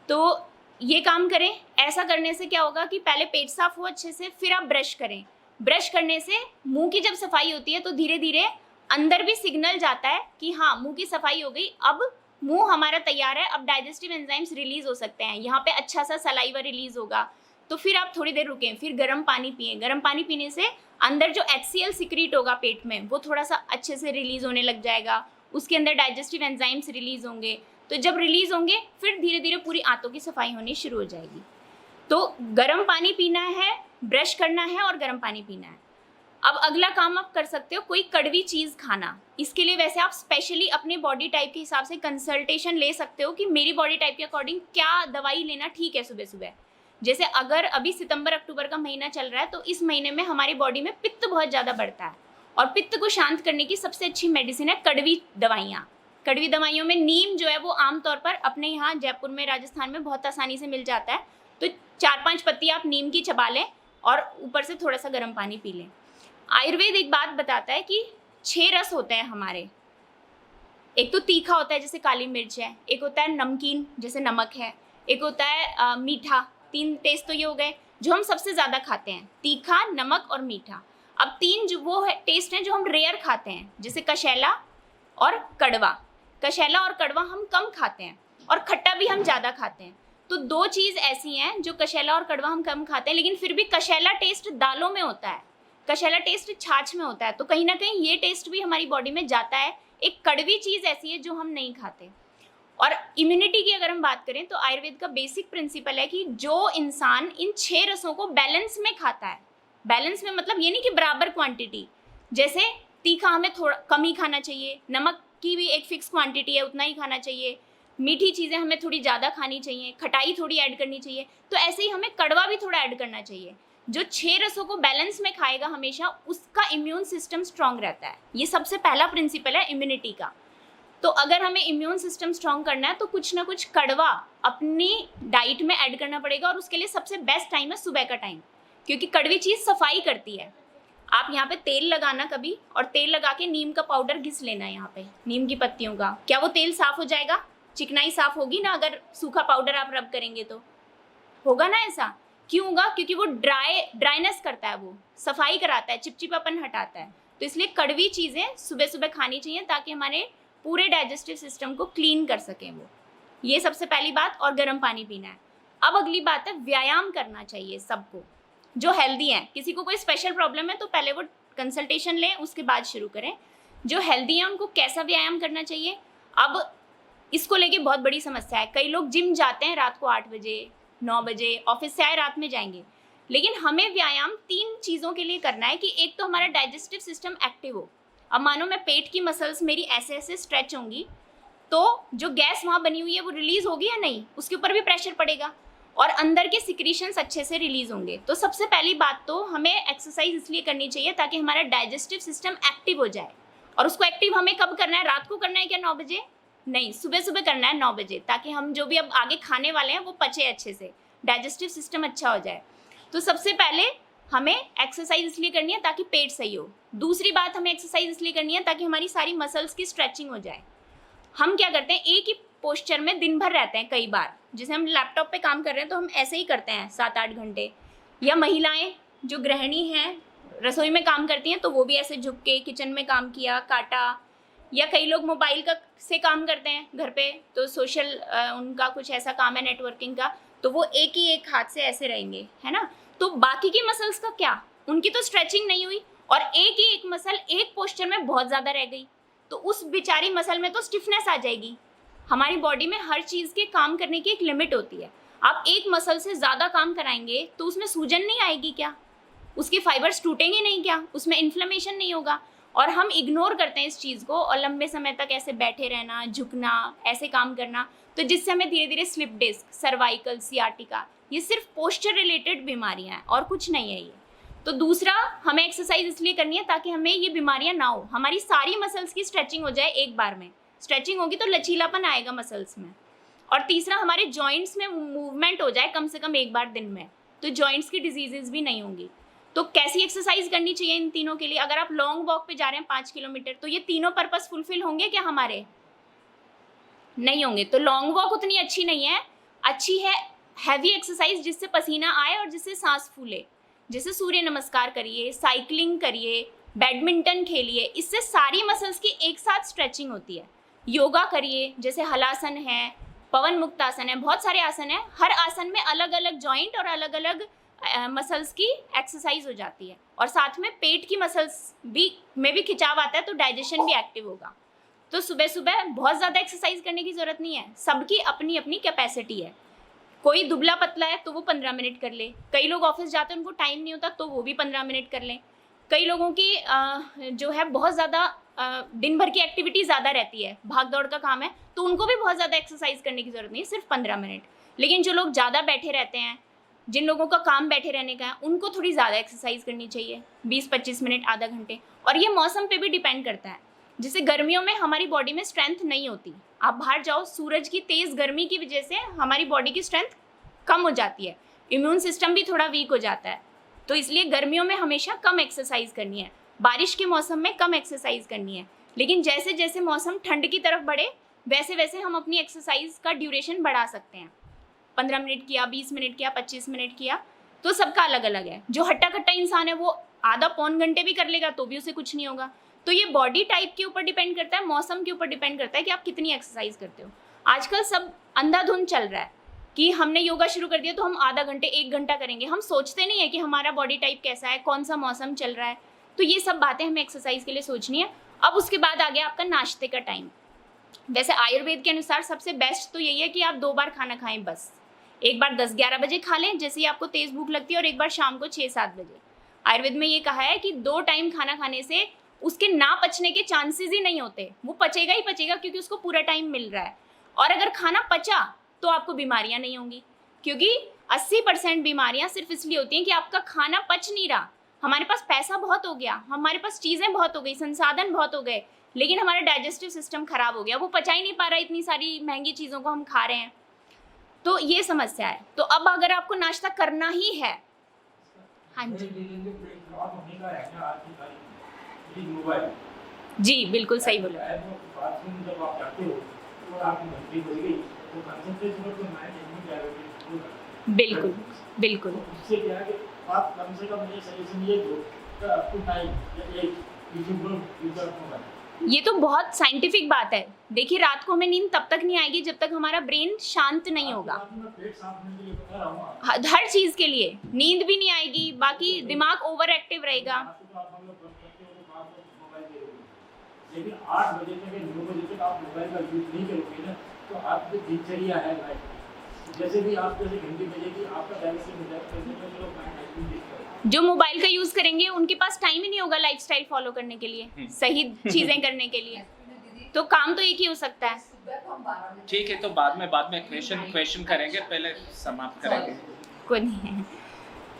तो ये काम करें। ऐसा करने से क्या होगा कि पहले पेट साफ हो अच्छे से, फिर आप ब्रश करें। ब्रश करने से मुंह की जब सफाई होती है तो धीरे धीरे अंदर भी सिग्नल जाता है कि हाँ मुंह की सफाई हो गई, अब मुंह हमारा तैयार है, अब डाइजेस्टिव एंजाइम्स रिलीज हो सकते हैं, यहाँ पे अच्छा सा सलाइवा रिलीज होगा। तो फिर आप थोड़ी देर रुकें, फिर गर्म पानी पिएं। गर्म पानी पीने से अंदर जो HCl सिक्रीट होगा पेट में वो थोड़ा सा अच्छे से रिलीज होने लग जाएगा, उसके अंदर डाइजेस्टिव एंजाइम्स रिलीज होंगे। तो जब रिलीज होंगे फिर धीरे धीरे पूरी आंतों की सफाई होनी शुरू हो जाएगी। तो गर्म पानी पीना है, ब्रश करना है और गर्म पानी पीना है। अब अगला काम आप कर सकते हो, कोई कड़वी चीज़ खाना। इसके लिए वैसे आप स्पेशली अपने बॉडी टाइप के हिसाब से कंसल्टेशन ले सकते हो कि मेरी बॉडी टाइप के अकॉर्डिंग क्या दवाई लेना ठीक है सुबह सुबह। जैसे अगर अभी सितंबर अक्टूबर का महीना चल रहा है तो इस महीने में हमारी बॉडी में पित्त बहुत ज़्यादा बढ़ता है, और पित्त को शांत करने की सबसे अच्छी मेडिसिन है कड़वी दवाइयाँ। कड़वी दवाइयों में नीम जो है वो आमतौर पर अपने यहाँ जयपुर में, राजस्थान में बहुत आसानी से मिल जाता है। तो 4-5 पत्ती आप नीम की चबा लें और ऊपर से थोड़ा सा गर्म पानी पी लें। आयुर्वेद एक बात बताता है कि 6 रस होते हैं हमारे। एक तो तीखा होता है जैसे काली मिर्च है, एक होता है नमकीन जैसे नमक है, एक होता है मीठा। 3 टेस्ट तो ये हो गए जो हम सबसे ज़्यादा खाते हैं, तीखा, नमक और मीठा। अब 3 जो वो है टेस्ट हैं जो हम रेयर खाते हैं, जैसे कशैला और कड़वा। कशैला और कड़वा हम कम खाते हैं और खट्टा भी हम ज़्यादा खाते हैं। तो 2 चीज़ ऐसी हैं जो कशैला और कड़वा हम कम खाते हैं, लेकिन फिर भी कशैला टेस्ट दालों में होता है, कशैला टेस्ट छाछ में होता है। तो कहीं ना कहीं ये टेस्ट भी हमारी बॉडी में जाता है। एक कड़वी चीज़ ऐसी है जो हम नहीं खाते। और इम्यूनिटी की अगर हम बात करें तो आयुर्वेद का बेसिक प्रिंसिपल है कि जो इंसान इन 6 रसों को बैलेंस में खाता है, बैलेंस में मतलब ये नहीं कि बराबर क्वांटिटी, जैसे तीखा हमें थोड़ा कम ही खाना चाहिए, नमक की भी एक फिक्स क्वांटिटी है उतना ही खाना चाहिए, मीठी चीज़ें हमें थोड़ी ज़्यादा खानी चाहिए, खटाई थोड़ी ऐड करनी चाहिए, तो ऐसे ही हमें कड़वा भी थोड़ा ऐड करना चाहिए। जो 6 रसों को बैलेंस में खाएगा हमेशा उसका इम्यून सिस्टम स्ट्रांग रहता है। ये सबसे पहला प्रिंसिपल है इम्यूनिटी का। तो अगर हमें इम्यून सिस्टम स्ट्रांग करना है तो कुछ ना कुछ कड़वा अपनी डाइट में ऐड करना पड़ेगा, और उसके लिए सबसे बेस्ट टाइम है सुबह का टाइम, क्योंकि कड़वी चीज़ सफाई करती है। आप यहाँ पे तेल लगाना कभी, और तेल लगा के नीम का पाउडर घिस लेना यहाँ पे, नीम की पत्तियों का। क्या वो तेल साफ हो जाएगा? चिकनाई साफ होगी ना अगर सूखा पाउडर आप रब करेंगे तो? होगा ना ऐसा? क्यों होगा? क्योंकि वो ड्राइनेस करता है, वो सफाई कराता है, चिपचिपापन हटाता है। तो इसलिए कड़वी चीज़ें सुबह सुबह खानी चाहिए ताकि हमारे पूरे डाइजेस्टिव सिस्टम को क्लीन कर सकें वो। ये सबसे पहली बात। और गर्म पानी पीना है। अब अगली बात है व्यायाम करना चाहिए सबको जो हेल्दी हैं। किसी को कोई स्पेशल प्रॉब्लम है तो पहले वो कंसल्टेशन लें, उसके बाद शुरू करें। जो हेल्दी हैं उनको कैसा व्यायाम करना चाहिए? अब इसको लेके बहुत बड़ी समस्या है। कई लोग जिम जाते हैं रात को 8 बजे 9 बजे, ऑफिस से आए रात में जाएंगे, लेकिन हमें व्यायाम 3 चीज़ों के लिए करना है। कि एक तो हमारा डाइजेस्टिव सिस्टम एक्टिव हो। अब मानो मैं पेट की मसल्स मेरी ऐसे ऐसे स्ट्रेच होंगी तो जो गैस वहाँ बनी हुई है वो रिलीज होगी या नहीं, उसके ऊपर भी प्रेशर पड़ेगा, और अंदर के सिक्रीशंस अच्छे से रिलीज होंगे। तो सबसे पहली बात तो हमें एक्सरसाइज इसलिए करनी चाहिए ताकि हमारा डाइजेस्टिव सिस्टम एक्टिव हो जाए। और उसको एक्टिव हमें कब करना है? रात को करना है क्या 9 बजे? नहीं, सुबह सुबह करना है 9 बजे, ताकि हम जो भी अब आगे खाने वाले हैं वो पचे अच्छे से, डाइजेस्टिव सिस्टम अच्छा हो जाए। तो सबसे पहले हमें एक्सरसाइज इसलिए करनी है ताकि पेट सही हो। दूसरी बात, हमें एक्सरसाइज इसलिए करनी है ताकि हमारी सारी मसल्स की स्ट्रेचिंग हो जाए। हम क्या करते हैं, एक ही पोस्चर में दिन भर रहते हैं कई बार। जैसे हम लैपटॉप पे काम कर रहे हैं तो हम ऐसे ही करते हैं 7-8 घंटे, या महिलाएं जो गृहिणी हैं रसोई में काम करती हैं तो वो भी ऐसे झुक के किचन में काम किया, काटा। या कई लोग मोबाइल का से काम करते हैं घर पे, तो सोशल उनका कुछ ऐसा काम है नेटवर्किंग का, तो वो एक ही एक हाथ से ऐसे रहेंगे, है ना। तो बाकी की मसल्स का क्या? उनकी तो स्ट्रेचिंग नहीं हुई, और एक ही एक मसल एक पोस्चर में बहुत ज़्यादा रह गई, तो उस बेचारी मसल में तो स्टिफनेस आ जाएगी। हमारी बॉडी में हर चीज़ के काम करने की एक लिमिट होती है। आप एक मसल से ज़्यादा काम कराएंगे तो उसमें सूजन नहीं आएगी क्या? उसके फाइबर्स टूटेंगे नहीं क्या? उसमें इन्फ्लेमेशन नहीं होगा? और हम इग्नोर करते हैं इस चीज़ को, और लंबे समय तक ऐसे बैठे रहना, झुकना, ऐसे काम करना, तो जिससे हमें धीरे धीरे स्लिप डिस्क, सर्वाइकल, सियाटिका, ये सिर्फ पोस्चर रिलेटेड बीमारियां हैं और कुछ नहीं है ये। तो दूसरा, हमें एक्सरसाइज इसलिए करनी है ताकि हमें ये बीमारियां ना हो, हमारी सारी मसल्स की स्ट्रेचिंग हो जाए एक बार में। स्ट्रेचिंग होगी तो लचीलापन आएगा मसल्स में। और तीसरा, हमारे जॉइंट्स में मूवमेंट हो जाए कम से कम एक बार दिन में, तो जॉइंट्स की डिजीजेज भी नहीं होंगी। तो कैसी एक्सरसाइज करनी चाहिए इन तीनों के लिए? अगर आप लॉन्ग वॉक पे जा रहे हैं 5 किलोमीटर, तो ये तीनों पर्पस फुलफिल होंगे क्या हमारे? नहीं होंगे। तो लॉन्ग वॉक उतनी अच्छी नहीं है, अच्छी है हैवी एक्सरसाइज जिससे पसीना आए और जिससे सांस फूले। जैसे सूर्य नमस्कार करिए, साइकिलिंग करिए, बैडमिंटन खेलिए, इससे सारी मसल्स की एक साथ स्ट्रेचिंग होती है। योगा करिए, जैसे हलासन है, पवन मुक्त आसन है, बहुत सारे आसन है। हर आसन में अलग अलग जॉइंट और अलग अलग मसल्स की एक्सरसाइज हो जाती है, और साथ में पेट की मसल्स में भी खिंचाव आता है, तो डाइजेशन भी एक्टिव होगा। तो सुबह सुबह बहुत ज़्यादा एक्सरसाइज करने की ज़रूरत नहीं है, सबकी अपनी अपनी कैपेसिटी है। कोई दुबला पतला है तो वो 15 मिनट कर ले, कई लोग ऑफिस जाते हैं उनको टाइम नहीं होता तो वो भी 15 मिनट कर लें। कई लोगों की जो है बहुत ज़्यादा दिन भर की एक्टिविटी ज़्यादा रहती है, भाग दौड़ का काम है, तो उनको भी बहुत ज़्यादा एक्सरसाइज करने की ज़रूरत नहीं है, सिर्फ 15 मिनट। लेकिन जो लोग ज़्यादा बैठे रहते हैं, जिन लोगों का काम बैठे रहने का है उनको थोड़ी ज़्यादा एक्सरसाइज करनी चाहिए, 20-25 मिनट, आधा घंटे। और ये मौसम पे भी डिपेंड करता है। जैसे गर्मियों में हमारी बॉडी में स्ट्रेंथ नहीं होती, आप बाहर जाओ, सूरज की तेज़ गर्मी की वजह से हमारी बॉडी की स्ट्रेंथ कम हो जाती है, इम्यून सिस्टम भी थोड़ा वीक हो जाता है। तो इसलिए गर्मियों में हमेशा कम एक्सरसाइज करनी है, बारिश के मौसम में कम एक्सरसाइज करनी है। लेकिन जैसे जैसे मौसम ठंड की तरफ बढ़े वैसे वैसे हम अपनी एक्सरसाइज का ड्यूरेशन बढ़ा सकते हैं। 15 मिनट किया, 20 मिनट किया, 25 मिनट किया, तो सबका अलग अलग है। जो हट्टा कट्टा इंसान है वो आधा पौन घंटे भी कर लेगा तो भी उसे कुछ नहीं होगा। तो ये बॉडी टाइप के ऊपर डिपेंड करता है, मौसम के ऊपर डिपेंड करता है कि आप कितनी एक्सरसाइज करते हो। आजकल सब अंधाधुंध चल रहा है कि हमने योगा शुरू कर दिया तो हम आधा घंटे 1 घंटा करेंगे। हम सोचते नहीं है कि हमारा बॉडी टाइप कैसा है, कौन सा मौसम चल रहा है। तो ये सब बातें हमें एक्सरसाइज के लिए सोचनी है। अब उसके बाद आ गया आपका नाश्ते का टाइम। वैसे आयुर्वेद के अनुसार सबसे बेस्ट तो यही है कि आप 2 बार खाना खाएं बस। एक बार 10-11 बजे खा लें जैसे ही आपको तेज़ भूख लगती है, और एक बार शाम को 6-7 बजे। आयुर्वेद में ये कहा है कि 2 टाइम खाना खाने से उसके ना पचने के चांसेस ही नहीं होते, वो पचेगा ही पचेगा क्योंकि उसको पूरा टाइम मिल रहा है। और अगर खाना पचा तो आपको बीमारियां नहीं होंगी, क्योंकि 80% बीमारियां सिर्फ इसलिए होती हैं कि आपका खाना पच नहीं रहा। हमारे पास पैसा बहुत हो गया, हमारे पास चीज़ें बहुत हो गई, संसाधन बहुत हो गए, लेकिन हमारा डाइजेस्टिव सिस्टम खराब हो गया, वो पचा ही नहीं पा रहा, इतनी सारी महंगी चीज़ों को हम खा रहे हैं। तो ये समस्या है। तो अब अगर आपको नाश्ता करना ही है, हाँ जी जी बिल्कुल सही बोला, बिल्कुल बिल्कुल। आप कम से कम ये सजेशन ये दो कि अप टू टाइम ये तो बहुत साइंटिफिक बात है। देखिए, रात को हमें नींद तब तक नहीं आएगी जब तक हमारा ब्रेन शांत नहीं होगा। हर चीज़ के लिए नींद भी नहीं आएगी, बाकी दिमाग ओवर एक्टिव रहेगा। लेकिन 8 बजे तक या 9 बजे तक आप मोबाइल का यूज नहीं करोगे ना, तो आपकी दिनचर्या है लाइफ, जैसे भी आप जैसे घंटी बजेगी आपका डायरेक्शन हो जाएगा। जो मोबाइल का यूज करेंगे उनके पास टाइम ही नहीं होगा लाइफस्टाइल फॉलो करने के लिए, सही चीजें करने के लिए। तो काम तो एक ही हो सकता है। ठीक है, तो बाद में क्वेश्चन करेंगे, पहले समाप्त करेंगे। कोई नहीं है।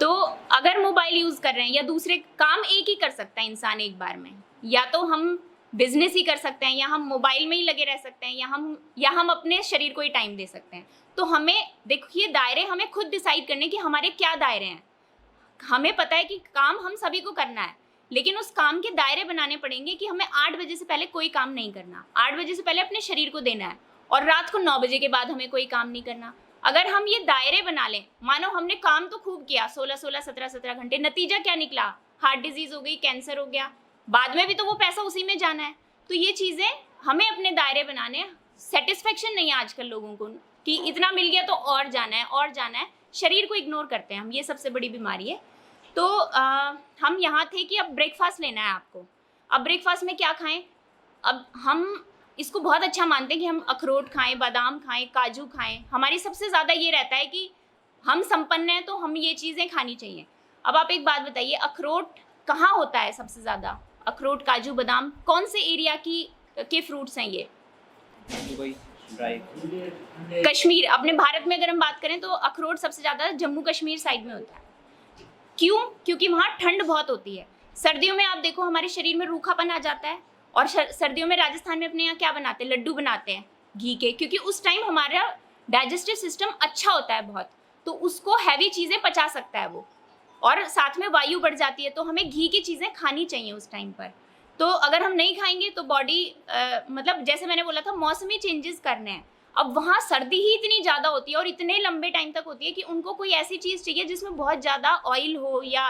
तो अगर मोबाइल यूज कर रहे हैं या दूसरे काम एक ही कर सकता है इंसान एक बार में, या तो हम बिजनेस ही कर सकते हैं, या हम मोबाइल में ही लगे रह सकते हैं, या हम अपने शरीर को ही टाइम दे सकते हैं। तो हमें देखिए, दायरे हमें खुद डिसाइड करने कि हमारे क्या दायरे हैं। हमें पता है कि काम हम सभी को करना है, लेकिन उस काम के दायरे बनाने पड़ेंगे कि हमें 8 बजे से पहले कोई काम नहीं करना, 8 बजे से पहले अपने शरीर को देना है, और रात को 9 बजे के बाद हमें कोई काम नहीं करना। अगर हम ये दायरे बना लें, मानो हमने काम तो खूब किया 16-16, 17-17 घंटे, नतीजा क्या निकला? हार्ट डिजीज हो गई, कैंसर हो गया, बाद में भी तो वो पैसा उसी में जाना है। तो ये चीज़ें हमें अपने दायरे बनाने। सेटिस्फेक्शन नहीं है आजकल लोगों को कि इतना मिल गया तो और जाना है और जाना है, शरीर को इग्नोर करते हैं हम, ये सबसे बड़ी बीमारी है। तो हम यहाँ थे कि अब ब्रेकफास्ट लेना है आपको। अब ब्रेकफास्ट में क्या खाएं? अब हम इसको बहुत अच्छा मानते हैं कि हम अखरोट खाएं, बादाम खाएं, काजू खाएं। हमारी सबसे ज़्यादा ये रहता है कि हम संपन्न हैं तो हम ये चीज़ें खानी चाहिए। अब आप एक बात बताइए, अखरोट कहाँ होता है सबसे ज़्यादा? अखरोट, काजू, बादाम कौन से एरिया के फ्रूट्स हैं ये? Dubai, dry, Kashmir. अपने भारत में अगर हम बात करें तो अखरोट सबसे ज़्यादा जम्मू कश्मीर साइड में होता है। क्यों? क्योंकि वहाँ ठंड बहुत होती है। सर्दियों में आप देखो हमारे शरीर में रूखापन आ जाता है, और सर्दियों में राजस्थान में अपने यहाँ क्या बनाते हैं? लड्डू बनाते हैं घी के, क्योंकि उस टाइम हमारा डाइजेस्टिव सिस्टम अच्छा होता है बहुत, तो उसको हैवी चीज़ें पचा सकता है वो, और साथ में वायु बढ़ जाती है, तो हमें घी की चीज़ें खानी चाहिए उस टाइम पर। तो अगर हम नहीं खाएंगे तो बॉडी मतलब जैसे मैंने बोला था, मौसमी चेंजेस करने हैं। अब वहाँ सर्दी ही इतनी ज़्यादा होती है और इतने लंबे टाइम तक होती है कि उनको कोई ऐसी चीज़ चाहिए जिसमें बहुत ज़्यादा ऑयल हो या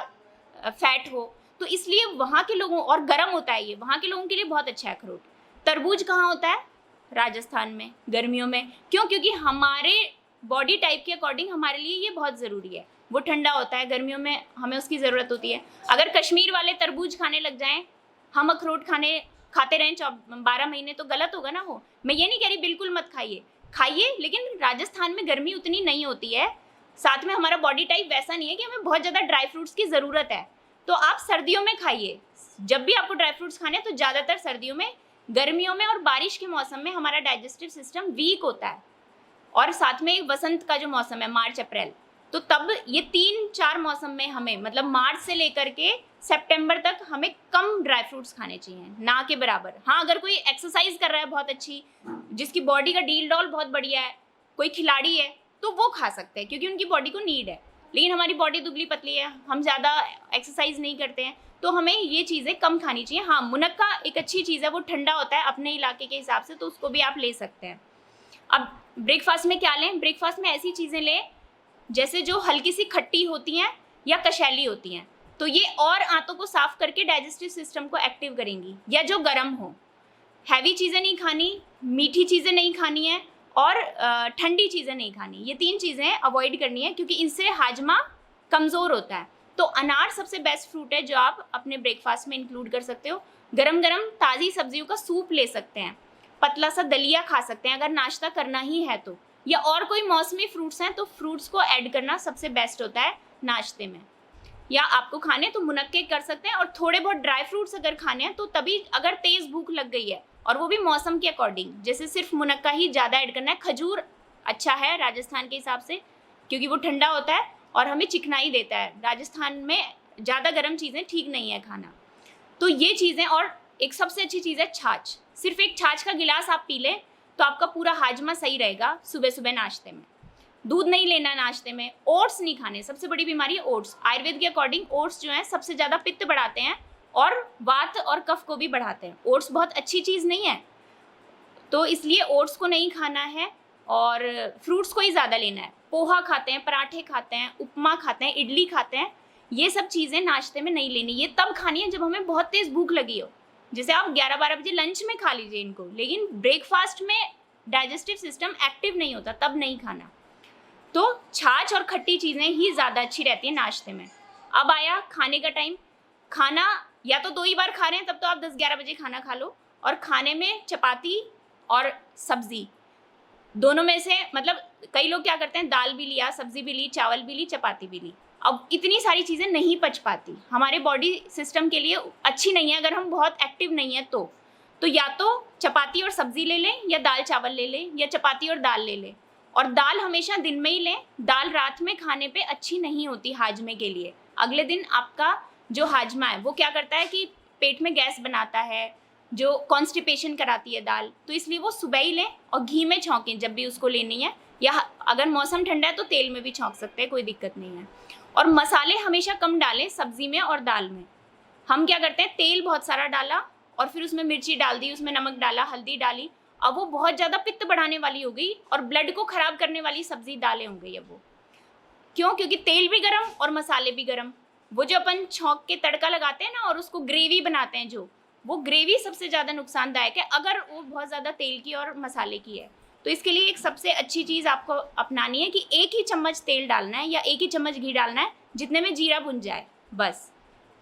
फैट हो, तो इसलिए वहाँ के लोगों, और गर्म होता है ये, वहाँ के लोगों के लिए बहुत अच्छा है अखरोट। तरबूज कहाँ होता है? राजस्थान में, गर्मियों में। क्यों? क्योंकि हमारे बॉडी टाइप के अकॉर्डिंग हमारे लिए ये बहुत ज़रूरी है। वो ठंडा होता है, गर्मियों में हमें उसकी ज़रूरत होती है। अगर कश्मीर वाले तरबूज खाने लग जाएं, हम अखरोट खाते रहें 12 महीने, तो गलत होगा ना वो। मैं ये नहीं कह रही बिल्कुल मत खाइए, लेकिन राजस्थान में गर्मी उतनी नहीं होती है, साथ में हमारा बॉडी टाइप वैसा नहीं है कि हमें बहुत ज़्यादा ड्राई फ्रूट्स की ज़रूरत है। तो आप सर्दियों में खाइए, जब भी आपको ड्राई फ्रूट्स खाने तो ज़्यादातर सर्दियों में। गर्मियों में और बारिश के मौसम में हमारा डाइजेस्टिव सिस्टम वीक होता है, और साथ में वसंत का जो मौसम है, मार्च अप्रैल, तो तब ये 3-4 मौसम में हमें मतलब मार्च से लेकर के सितंबर तक हमें कम ड्राई फ्रूट्स खाने चाहिए, ना के बराबर। हाँ, अगर कोई एक्सरसाइज कर रहा है बहुत अच्छी, जिसकी बॉडी का डील डॉल बहुत बढ़िया है, कोई खिलाड़ी है, तो वो खा सकते हैं क्योंकि उनकी बॉडी को नीड है। लेकिन हमारी बॉडी दुबली पतली है, हम ज़्यादा एक्सरसाइज नहीं करते हैं, तो हमें ये चीज़ें कम खानी चाहिए। हाँ, मुनक्का एक अच्छी चीज़ है, वो ठंडा होता है अपने इलाके के हिसाब से, तो उसको भी आप ले सकते हैं। अब ब्रेकफास्ट में क्या लें? ब्रेकफास्ट में ऐसी चीज़ें लें जैसे जो हल्की सी खट्टी होती हैं या कशैली होती हैं, तो ये और आंतों को साफ करके डाइजेस्टिव सिस्टम को एक्टिव करेंगी। या जो गर्म हो, हैवी चीज़ें नहीं खानी, मीठी चीज़ें नहीं खानी है और ठंडी चीज़ें नहीं खानी। ये 3 चीज़ें अवॉइड करनी है क्योंकि इनसे हाजमा कमज़ोर होता है। तो अनार सबसे बेस्ट फ्रूट है जो आप अपने ब्रेकफास्ट में इंक्लूड कर सकते हो। गरम गरम ताज़ी सब्जियों का सूप ले सकते हैं, पतला सा दलिया खा सकते हैं अगर नाश्ता करना ही है तो, या और कोई मौसमी फ्रूट्स हैं तो फ्रूट्स को ऐड करना सबसे बेस्ट होता है नाश्ते में। या आपको खाने तो मुनक्के कर सकते हैं, और थोड़े बहुत ड्राई फ्रूट्स अगर खाने हैं तो तभी अगर तेज़ भूख लग गई है, और वो भी मौसम के अकॉर्डिंग, जैसे सिर्फ मुनक्का ही ज़्यादा ऐड करना है। खजूर अच्छा है राजस्थान के हिसाब से क्योंकि वो ठंडा होता है और हमें चिकनाई देता है। राजस्थान में ज़्यादा गर्म चीज़ें ठीक नहीं है खाना, तो ये चीज़ें। और एक सबसे अच्छी चीज़ है छाछ। सिर्फ एक छाछ का गिलास आप पी लें तो आपका पूरा हाजमा सही रहेगा सुबह सुबह नाश्ते में। दूध नहीं लेना नाश्ते में। ओट्स नहीं खाने, सबसे बड़ी बीमारी है ओट्स। आयुर्वेद के अकॉर्डिंग ओट्स जो हैं सबसे ज़्यादा पित्त बढ़ाते हैं और वात और कफ को भी बढ़ाते हैं। ओट्स बहुत अच्छी चीज़ नहीं है, तो इसलिए ओट्स को नहीं खाना है और फ्रूट्स को ही ज़्यादा लेना है। पोहा खाते हैं, पराठे खाते हैं, उपमा खाते हैं, इडली खाते हैं, ये सब चीज़ें नाश्ते में नहीं लेनी। ये तब खानी है जब हमें बहुत तेज़ भूख लगी हो। जैसे आप 11-12 बजे लंच में खा लीजिए इनको, लेकिन ब्रेकफास्ट में डाइजेस्टिव सिस्टम एक्टिव नहीं होता, तब नहीं खाना। तो छाछ और खट्टी चीज़ें ही ज़्यादा अच्छी रहती हैं नाश्ते में। अब आया खाने का टाइम। खाना या तो 2 ही बार खा रहे हैं तब तो आप 10-11 बजे खाना खा लो, और खाने में चपाती और सब्ज़ी दोनों में से, मतलब कई लोग क्या करते हैं, दाल भी लिया, सब्ज़ी भी ली, चावल भी ली, चपाती भी ली। अब इतनी सारी चीज़ें नहीं पच पाती, हमारे बॉडी सिस्टम के लिए अच्छी नहीं है अगर हम बहुत एक्टिव नहीं है तो या तो चपाती और सब्ज़ी ले लें या दाल चावल ले लें या चपाती और दाल ले लें। और दाल हमेशा दिन में ही लें। दाल रात में खाने पे अच्छी नहीं होती हाजमे के लिए। अगले दिन आपका जो हाजमा है वो क्या करता है कि पेट में गैस बनाता है, जो कॉन्स्टिपेशन कराती है दाल, तो इसलिए वो सुबह ही लें और घी में छौंकें जब भी उसको लेनी है, या अगर मौसम ठंडा है तो तेल में भी छौंक सकते हैं, कोई दिक्कत नहीं है। और मसाले हमेशा कम डालें सब्ज़ी में और दाल में। हम क्या करते हैं, तेल बहुत सारा डाला और फिर उसमें मिर्ची डाल दी, उसमें नमक डाला, हल्दी डाली, अब वो बहुत ज़्यादा पित्त बढ़ाने वाली हो गई और ब्लड को ख़राब करने वाली सब्ज़ी दालें हो गई। अब वो क्यों? क्योंकि तेल भी गरम और मसाले भी गरम। वो जो अपन छौंक के तड़का लगाते हैं ना और उसको ग्रेवी बनाते हैं, जो वो ग्रेवी सबसे ज़्यादा नुकसानदायक है अगर वो बहुत ज़्यादा तेल की और मसाले की है। तो इसके लिए एक सबसे अच्छी चीज़ आपको अपनानी है कि 1 ही चम्मच तेल डालना है या 1 ही चम्मच घी डालना है, जितने में जीरा भुन जाए बस।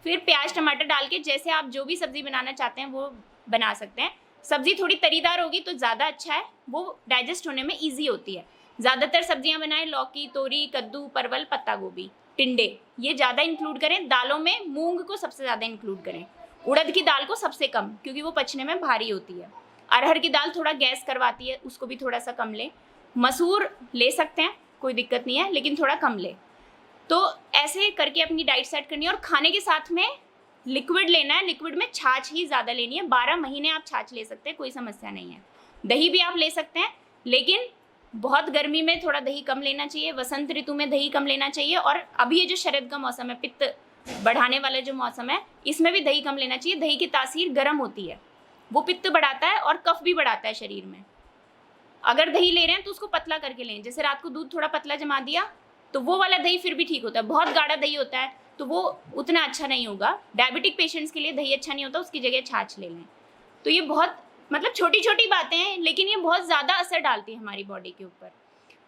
फिर प्याज टमाटर डाल के जैसे आप जो भी सब्ज़ी बनाना चाहते हैं वो बना सकते हैं। सब्ज़ी थोड़ी तरीदार होगी तो ज़्यादा अच्छा है, वो डाइजेस्ट होने में ईजी होती है। ज़्यादातर सब्जियां बनाएं, लौकी, तोरी, कद्दू, परवल, पत्ता गोभी, टिंडे, ये ज़्यादा इंक्लूड करें। दालों में मूंग को सबसे ज़्यादा इंक्लूड करें, उड़द की दाल को सबसे कम, क्योंकि वो पचने में भारी होती है। अरहर की दाल थोड़ा गैस करवाती है, उसको भी थोड़ा सा कम लें। मसूर ले सकते हैं, कोई दिक्कत नहीं है, लेकिन थोड़ा कम लें। तो ऐसे करके अपनी डाइट सेट करनी है। और खाने के साथ में लिक्विड लेना है, लिक्विड में छाछ ही ज़्यादा लेनी है। 12 महीने आप छाछ ले सकते हैं, कोई समस्या नहीं है। दही भी आप ले सकते हैं, लेकिन बहुत गर्मी में थोड़ा दही कम लेना चाहिए, वसंत ऋतु में दही कम लेना चाहिए, और अभी ये जो शरद का मौसम है, पित्त बढ़ाने वाला जो मौसम है, इसमें भी दही कम लेना चाहिए। दही की तासीर गर्म होती है, वो पित्त बढ़ाता है और कफ भी बढ़ाता है शरीर में। अगर दही ले रहे हैं तो उसको पतला करके लें। जैसे रात को दूध थोड़ा पतला जमा दिया तो वो वाला दही फिर भी ठीक होता है। बहुत गाढ़ा दही होता है तो वो उतना अच्छा नहीं होगा। डायबिटिक पेशेंट्स के लिए दही अच्छा नहीं होता, उसकी जगह छाछ ले लें। तो ये बहुत मतलब छोटी छोटी बातें हैं, लेकिन ये बहुत ज़्यादा असर डालती है हमारी बॉडी के ऊपर।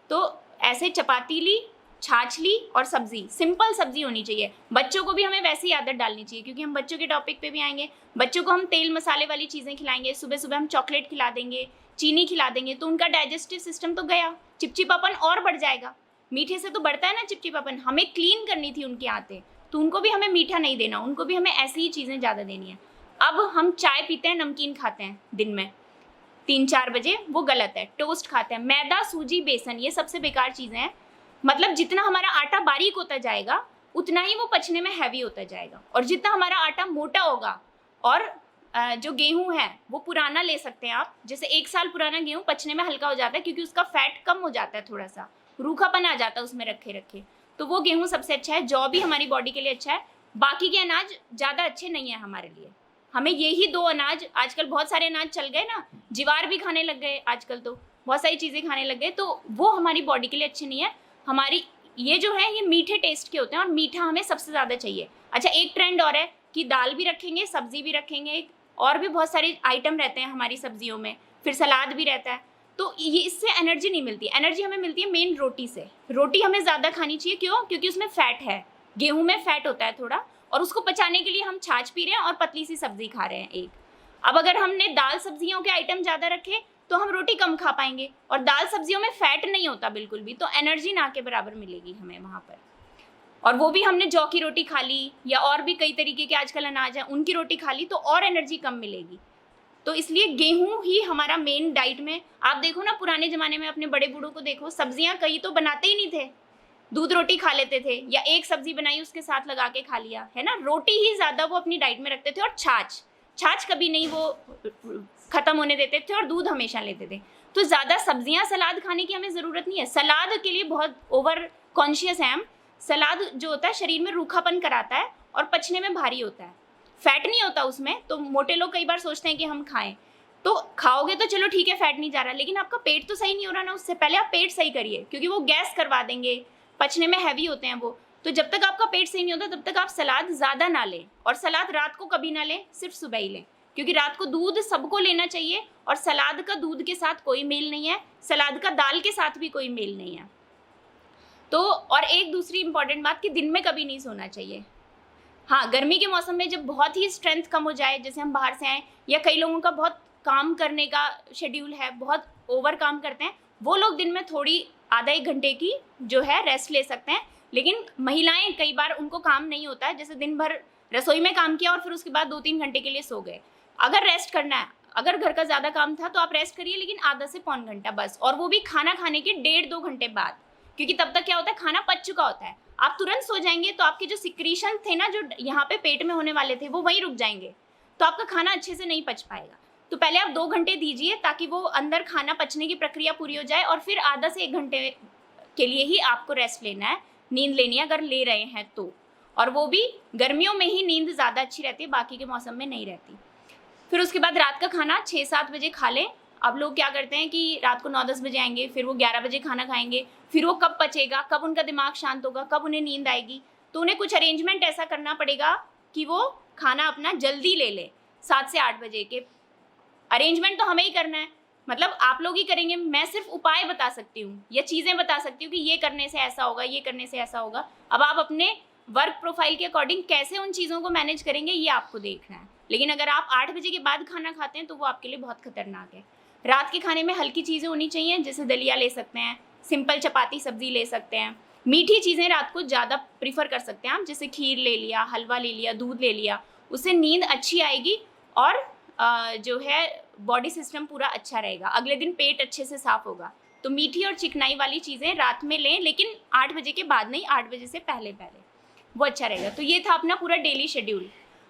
तो ऐसे चपाती ली, छाछ ली और सब्ज़ी, सिंपल सब्ज़ी होनी चाहिए। बच्चों को भी हमें वैसी ही आदत डालनी चाहिए, क्योंकि हम बच्चों के टॉपिक पे भी आएंगे। बच्चों को हम तेल मसाले वाली चीज़ें खिलाएंगे, सुबह सुबह हम चॉकलेट खिला देंगे, चीनी खिला देंगे, तो उनका डाइजेस्टिव सिस्टम तो गया, चिपचिपापन और बढ़ जाएगा। मीठे से तो बढ़ता है ना चिपचिपापन। हमें क्लीन करनी थी उनकी आंतें, तो उनको भी हमें मीठा नहीं देना, उनको भी हमें ऐसी ही चीज़ें ज़्यादा देनी है। अब हम चाय पीते हैं, नमकीन खाते हैं दिन में 3-4 बजे, वो गलत है। टोस्ट खाते हैं, मैदा, सूजी, बेसन, ये सबसे बेकार चीज़ें हैं। मतलब जितना हमारा आटा बारीक होता जाएगा उतना ही वो पचने में हैवी होता जाएगा, और जितना हमारा आटा मोटा होगा, और जो गेहूं है वो पुराना ले सकते हैं आप, जैसे 1 साल पुराना गेहूं पचने में हल्का हो जाता है क्योंकि उसका फैट कम हो जाता है, थोड़ा सा रूखापन आ जाता है उसमें रखे रखे, तो वो गेहूं सबसे अच्छा है। जौ भी हमारी बॉडी के लिए अच्छा है, बाकी के अनाज ज़्यादा अच्छे नहीं है हमारे लिए। हमें यही 2 अनाज, आजकल बहुत सारे अनाज चल गए ना, ज्वार भी खाने लग गए आजकल, तो बहुत सारी चीज़ें खाने लग गए, तो वो हमारी बॉडी के लिए अच्छे नहीं है। हमारी ये जो है ये मीठे टेस्ट के होते हैं और मीठा हमें सबसे ज़्यादा चाहिए। अच्छा, एक ट्रेंड और है कि दाल भी रखेंगे, सब्जी भी रखेंगे, और भी बहुत सारे आइटम रहते हैं हमारी सब्जियों में, फिर सलाद भी रहता है, तो ये इससे एनर्जी नहीं मिलती। एनर्जी हमें मिलती है मेन रोटी से। रोटी हमें ज़्यादा खानी चाहिए, क्यों? क्योंकि उसमें फैट है, गेहूं में फैट होता है थोड़ा, और उसको पचाने के लिए हम छाछ पी रहे हैं और पतली सी सब्जी खा रहे हैं एक। अब अगर हमने दाल सब्जियों के आइटम ज़्यादा रखे तो हम रोटी कम खा पाएंगे, और दाल सब्जियों में फैट नहीं होता बिल्कुल भी, तो एनर्जी ना के बराबर मिलेगी हमें वहाँ पर। और वो भी हमने जौ की रोटी खा ली या और भी कई तरीके के आजकल अनाज हैं उनकी रोटी खा ली तो और एनर्जी कम मिलेगी। तो इसलिए गेहूं ही हमारा मेन डाइट में। आप देखो ना, पुराने ज़माने में अपने बड़े बूढ़ों को देखो, सब्जियां कई तो बनाते ही नहीं थे, दूध रोटी खा लेते थे, या एक सब्जी बनाई उसके साथ लगा के खा लिया, है ना। रोटी ही ज़्यादा वो अपनी डाइट में रखते थे, और छाछ कभी नहीं वो ख़त्म होने देते थे, और दूध हमेशा लेते थे। तो ज़्यादा सब्जियां सलाद खाने की हमें ज़रूरत नहीं है। सलाद के लिए बहुत ओवर कॉन्शियस है हम। सलाद जो होता है शरीर में रूखापन कराता है और पचने में भारी होता है, फैट नहीं होता उसमें। तो मोटे लोग कई बार सोचते हैं कि हम खाएं, तो खाओगे तो चलो ठीक है, फैट नहीं जा रहा, लेकिन आपका पेट तो सही नहीं हो रहा ना। उससे पहले आप पेट सही करिए, क्योंकि वो गैस करवा देंगे, पचने में हैवी होते हैं वो। तो जब तक आपका पेट सही नहीं होता तब तक आप सलाद ज़्यादा ना लें, और सलाद रात को कभी ना लें, सिर्फ सुबह ही लें, क्योंकि रात को दूध सबको लेना चाहिए, और सलाद का दूध के साथ कोई मेल नहीं है, सलाद का दाल के साथ भी कोई मेल नहीं है। तो और एक दूसरी इंपॉर्टेंट बात कि दिन में कभी नहीं सोना चाहिए। हाँ, गर्मी के मौसम में जब बहुत ही स्ट्रेंथ कम हो जाए, जैसे हम बाहर से आएँ, या कई लोगों का बहुत काम करने का शेड्यूल है, बहुत ओवर काम करते हैं, वो लोग दिन में थोड़ी आधा 1 घंटे की जो है रेस्ट ले सकते हैं। लेकिन महिलाएं कई बार उनको काम नहीं होता है, जैसे दिन भर रसोई में काम किया और फिर उसके बाद 2-3 घंटे के लिए सो गए। अगर रेस्ट करना है, अगर घर का ज़्यादा काम था तो आप रेस्ट करिए, लेकिन आधा से पौन घंटा बस, और वो भी खाना खाने के 1.5-2 घंटे बाद, क्योंकि तब तक क्या होता है, खाना पच चुका होता है। आप तुरंत सो जाएंगे तो आपके जो सिक्रीशन थे ना, जो यहाँ पे पेट में होने वाले थे, वो वहीं रुक जाएंगे, तो आपका खाना अच्छे से नहीं पच पाएगा। तो पहले आप 2 घंटे दीजिए ताकि वो अंदर खाना पचने की प्रक्रिया पूरी हो जाए, और फिर आधा से 1 घंटे के लिए ही आपको रेस्ट लेना है, नींद लेनी है, अगर ले रहे हैं तो। और वो भी गर्मियों में ही नींद ज़्यादा अच्छी रहती है, बाकी के मौसम में नहीं रहती। फिर उसके बाद रात का खाना 6-7 बजे खा लें। अब लोग क्या करते हैं कि रात को 9-10 बजे आएंगे, फिर वो 11 बजे खाना खाएंगे, फिर वो कब पचेगा, कब उनका दिमाग शांत होगा, कब उन्हें नींद आएगी। तो उन्हें कुछ अरेंजमेंट ऐसा करना पड़ेगा कि वो खाना अपना जल्दी ले ले, 7 से 8 बजे के। अरेंजमेंट तो हमें ही करना है, मतलब आप लोग ही करेंगे। मैं सिर्फ उपाय बता सकती हूँ या चीज़ें बता सकती हूँ कि ये करने से ऐसा होगा, ये करने से ऐसा होगा। अब आप अपने वर्क प्रोफाइल के अकॉर्डिंग कैसे उन चीज़ों को मैनेज करेंगे, ये आपको देखना है। लेकिन अगर आप 8 बजे के बाद खाना खाते हैं तो वो आपके लिए बहुत खतरनाक है। रात के खाने में हल्की चीज़ें होनी चाहिए, जैसे दलिया ले सकते हैं, सिंपल चपाती सब्जी ले सकते हैं। मीठी चीज़ें रात को ज़्यादा प्रीफर कर सकते हैं आप, जैसे खीर ले लिया, हलवा ले लिया, दूध ले लिया, उससे नींद अच्छी आएगी और जो है बॉडी सिस्टम पूरा अच्छा रहेगा, अगले दिन पेट अच्छे से साफ होगा। तो मीठी और चिकनाई वाली चीज़ें रात में लें, लेकिन 8 बजे के बाद नहीं, 8 बजे से पहले वो अच्छा रहेगा। तो ये था अपना पूरा डेली शेड्यूल।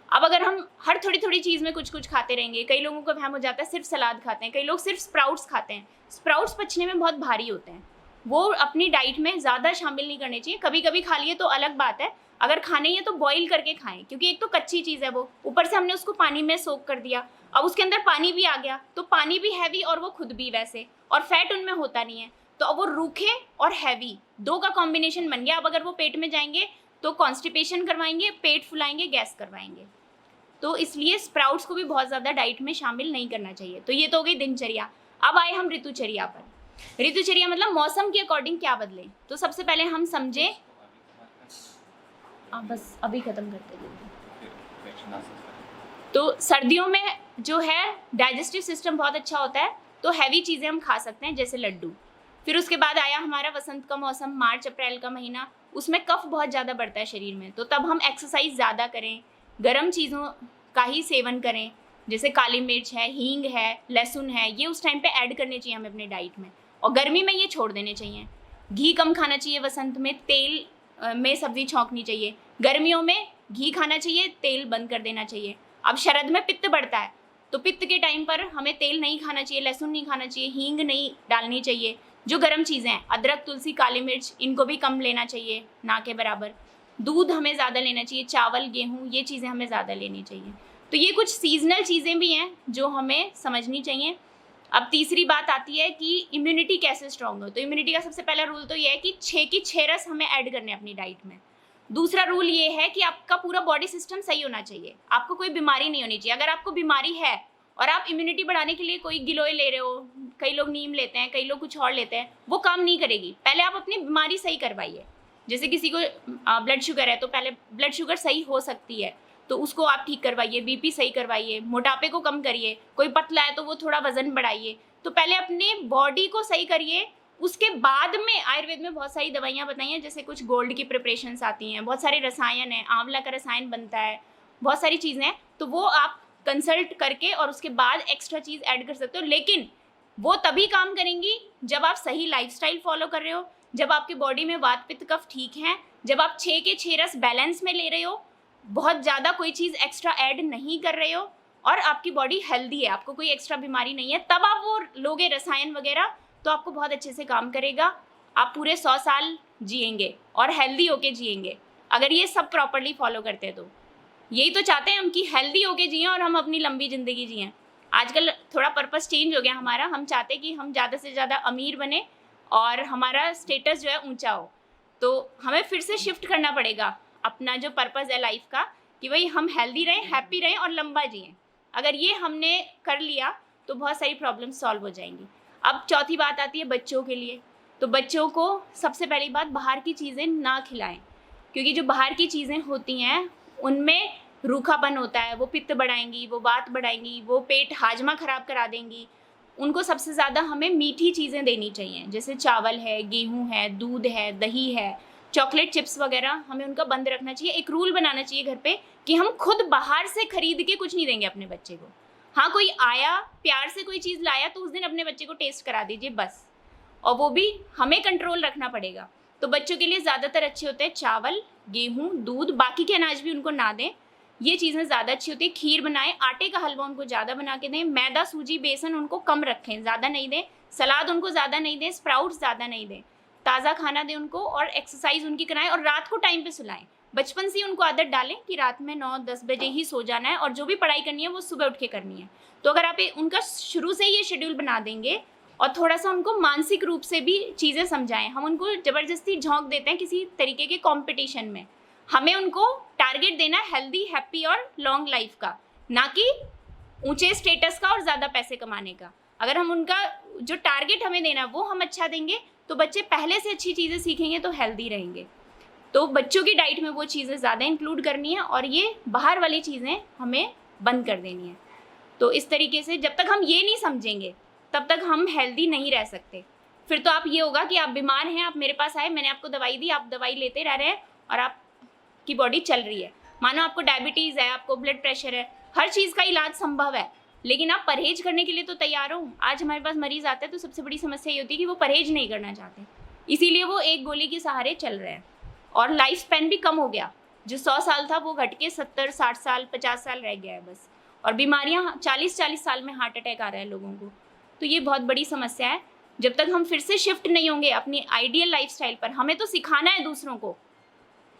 अब अगर हम हर थोड़ी थोड़ी चीज़ में कुछ कुछ खाते रहेंगे, कई लोगों को वहम हो जाता है सिर्फ सलाद खाते हैं, कई लोग सिर्फ स्प्राउट्स खाते हैं। स्प्राउट्स पचने में बहुत भारी होते हैं, वो अपनी डाइट में ज़्यादा शामिल नहीं करने चाहिए। कभी कभी खा लिए तो अलग बात है, अगर खाने ही है तो बॉईल करके खाएं, क्योंकि एक तो कच्ची चीज़ है वो, ऊपर से हमने उसको पानी में सोक कर दिया, अब उसके अंदर पानी भी आ गया, तो पानी भी हैवी और वो खुद भी वैसे, और फैट उनमें होता नहीं है, तो अब वो रूखे और हैवी 2 का कॉम्बिनेशन बन गया। अब अगर वो पेट में जाएंगे तो कॉन्स्टिपेशन करवाएंगे, पेट फुलाएंगे, गैस करवाएंगे। तो इसलिए स्प्राउट्स को भी बहुत ज़्यादा डाइट में शामिल नहीं करना चाहिए। तो ये तो हो गई दिनचर्या। अब आए हम ऋतुचर्या पर। ऋतुचर्या मतलब मौसम के अकॉर्डिंग क्या बदले। तो सबसे पहले हम समझें, बस अभी ख़त्म करते हैं। तो सर्दियों में जो है डाइजेस्टिव सिस्टम बहुत अच्छा होता है, तो हैवी चीज़ें हम खा सकते हैं, जैसे लड्डू। फिर उसके बाद आया हमारा वसंत का मौसम, मार्च अप्रैल का महीना, उसमें कफ बहुत ज़्यादा बढ़ता है शरीर में, तो तब हम एक्सरसाइज ज़्यादा करें, गर्म चीज़ों का ही सेवन करें, जैसे काली मिर्च है, हींग है, लहसुन है, ये उस टाइम पे ऐड करने चाहिए हमें अपने डाइट में, और गर्मी में ये छोड़ देने चाहिए। घी कम खाना चाहिए, वसंत में तेल में सब्जी छौंकनी चाहिए, गर्मियों में घी खाना चाहिए, तेल बंद कर देना चाहिए। अब शरद में पित्त बढ़ता है तो पित्त के टाइम पर हमें तेल नहीं खाना चाहिए, लहसुन नहीं खाना चाहिए, हींग नहीं डालनी चाहिए। जो गर्म चीज़ें हैं, अदरक, तुलसी, काली मिर्च, इनको भी कम लेना चाहिए, ना के बराबर। दूध हमें ज़्यादा लेना चाहिए, चावल, गेहूँ, ये चीज़ें हमें ज़्यादा लेनी चाहिए। तो ये कुछ सीजनल चीज़ें भी हैं जो हमें समझनी चाहिए। अब तीसरी बात आती है कि इम्यूनिटी कैसे स्ट्रॉन्ग हो। तो इम्यूनिटी का सबसे पहला रूल तो ये है कि 6 की 6 रस हमें ऐड करने हैं अपनी डाइट में। दूसरा रूल ये है कि आपका पूरा बॉडी सिस्टम सही होना चाहिए, आपको कोई बीमारी नहीं होनी चाहिए। अगर आपको बीमारी है और आप इम्यूनिटी बढ़ाने के लिए कोई गिलोय ले रहे हो, कई लोग नीम लेते हैं, कई लोग कुछ और लेते हैं, वो काम नहीं करेगी। पहले आप अपनी बीमारी सही करवाइए। जैसे किसी को ब्लड शुगर है तो पहले ब्लड शुगर सही हो सकती है तो उसको आप ठीक करवाइए, बीपी सही करवाइए, मोटापे को कम करिए, कोई पतला है तो वो थोड़ा वजन बढ़ाइए। तो पहले अपने बॉडी को सही करिए, उसके बाद में आयुर्वेद में बहुत सारी दवाइयाँ बताई हैं, जैसे कुछ गोल्ड की प्रिपरेशंस आती हैं, बहुत सारे रसायन हैं, आंवला का रसायन बनता है, बहुत सारी चीज़ें हैं, तो वो आप कंसल्ट करके और उसके बाद एक्स्ट्रा चीज़ ऐड कर सकते हो। लेकिन वो तभी काम करेंगी जब आप सही लाइफस्टाइल फॉलो कर रहे हो, जब आपकी बॉडी में वात पित्त कफ ठीक है, जब आप 6 के 6 रस बैलेंस में ले रहे हो, बहुत ज़्यादा कोई चीज़ एक्स्ट्रा ऐड नहीं कर रहे हो और आपकी बॉडी हेल्दी है, आपको कोई एक्स्ट्रा बीमारी नहीं है, तब आप वो लोगे रसायन वगैरह तो आपको बहुत अच्छे से काम करेगा। आप पूरे 100 साल जिएंगे और हेल्दी होके जिएंगे अगर ये सब प्रॉपरली फॉलो करते हैं। तो यही तो चाहते हैं हम कि हेल्दी होके जिएं और हम अपनी लंबी ज़िंदगी जिएं। आजकल थोड़ा पर्पस चेंज हो गया हमारा, हम चाहते हैं कि हम ज़्यादा से ज़्यादा अमीर बने और हमारा स्टेटस जो है ऊंचा हो। तो हमें फिर से शिफ्ट करना पड़ेगा अपना जो पर्पस है लाइफ का, कि भाई हम हेल्दी रहें, हैप्पी रहें और लंबा जिएं। अगर ये हमने कर लिया तो बहुत सारी प्रॉब्लम्स सॉल्व हो जाएंगी। अब चौथी बात आती है बच्चों के लिए। तो बच्चों को सबसे पहली बात, बाहर की चीज़ें ना खिलाएं, क्योंकि जो बाहर की चीज़ें होती हैं उनमें रूखापन होता है, वो पित्त बढ़ाएंगी, वो वात बढ़ाएंगी, वो पेट हाजमा ख़राब करा देंगी। उनको सबसे ज़्यादा हमें मीठी चीज़ें देनी चाहिए, जैसे चावल है, गेहूँ है, दूध है, दही है, चॉकलेट चिप्स वगैरह हमें उनका बंद रखना चाहिए। एक रूल बनाना चाहिए घर पे कि हम खुद बाहर से खरीद के कुछ नहीं देंगे अपने बच्चे को। हाँ, कोई आया प्यार से कोई चीज़ लाया तो उस दिन अपने बच्चे को टेस्ट करा दीजिए बस, और वो भी हमें कंट्रोल रखना पड़ेगा। तो बच्चों के लिए ज़्यादातर अच्छे होते हैं चावल, गेहूँ, दूध, बाकी के अनाज भी उनको ना दें, ये चीज़ें ज़्यादा अच्छी होती है। खीर बनाएं, आटे का हलवा उनको ज़्यादा बना के दें, मैदा, सूजी, बेसन उनको कम रखें, ज़्यादा नहीं दें, सलाद उनको ज़्यादा नहीं दें, स्प्राउट्स ज़्यादा नहीं दें, ताज़ा खाना दें उनको और एक्सरसाइज उनकी कराएं और रात को टाइम पे सुलाएं। बचपन से ही उनको आदत डालें कि रात में 9-10 बजे ही सो जाना है और जो भी पढ़ाई करनी है वो सुबह उठ के करनी है। तो अगर आप उनका शुरू से ये शेड्यूल बना देंगे और थोड़ा सा उनको मानसिक रूप से भी चीज़ें समझाएं, हम उनको ज़बरदस्ती झोंक देते हैं किसी तरीके के कॉम्पिटिशन में। हमें उनको टारगेट देना है हेल्दी, हैप्पी और लॉन्ग लाइफ का, ना कि ऊंचे स्टेटस का और ज़्यादा पैसे कमाने का। अगर हम उनका जो टारगेट हमें देना वो हम अच्छा देंगे तो बच्चे पहले से अच्छी चीज़ें सीखेंगे तो हेल्दी रहेंगे। तो बच्चों की डाइट में वो चीज़ें ज़्यादा इंक्लूड करनी है और ये बाहर वाली चीज़ें हमें बंद कर देनी है। तो इस तरीके से जब तक हम ये नहीं समझेंगे तब तक हम हेल्दी नहीं रह सकते। फिर तो आप ये होगा कि आप बीमार हैं, आप मेरे पास आए, मैंने आपको दवाई दी, आप दवाई लेते रह रहे हैं और आपकी बॉडी चल रही है। मानो आपको डायबिटीज़ है, आपको ब्लड प्रेशर है, हर चीज़ का इलाज संभव है, लेकिन आप परहेज करने के लिए तो तैयार हो। आज हमारे पास मरीज़ आते हैं तो सबसे बड़ी समस्या ये होती है कि वो परहेज नहीं करना चाहते, इसीलिए वो एक गोली के सहारे चल रहे हैं और लाइफ स्पैन भी कम हो गया। जो 100 साल था वो घट के 70-60 साल 50 साल रह गया है बस, और बीमारियां 40-40 साल में हार्ट अटैक आ रहा है लोगों को। तो ये बहुत बड़ी समस्या है। जब तक हम फिर से शिफ्ट नहीं होंगे अपनी आइडियल लाइफस्टाइल पर, हमें तो सिखाना है दूसरों को,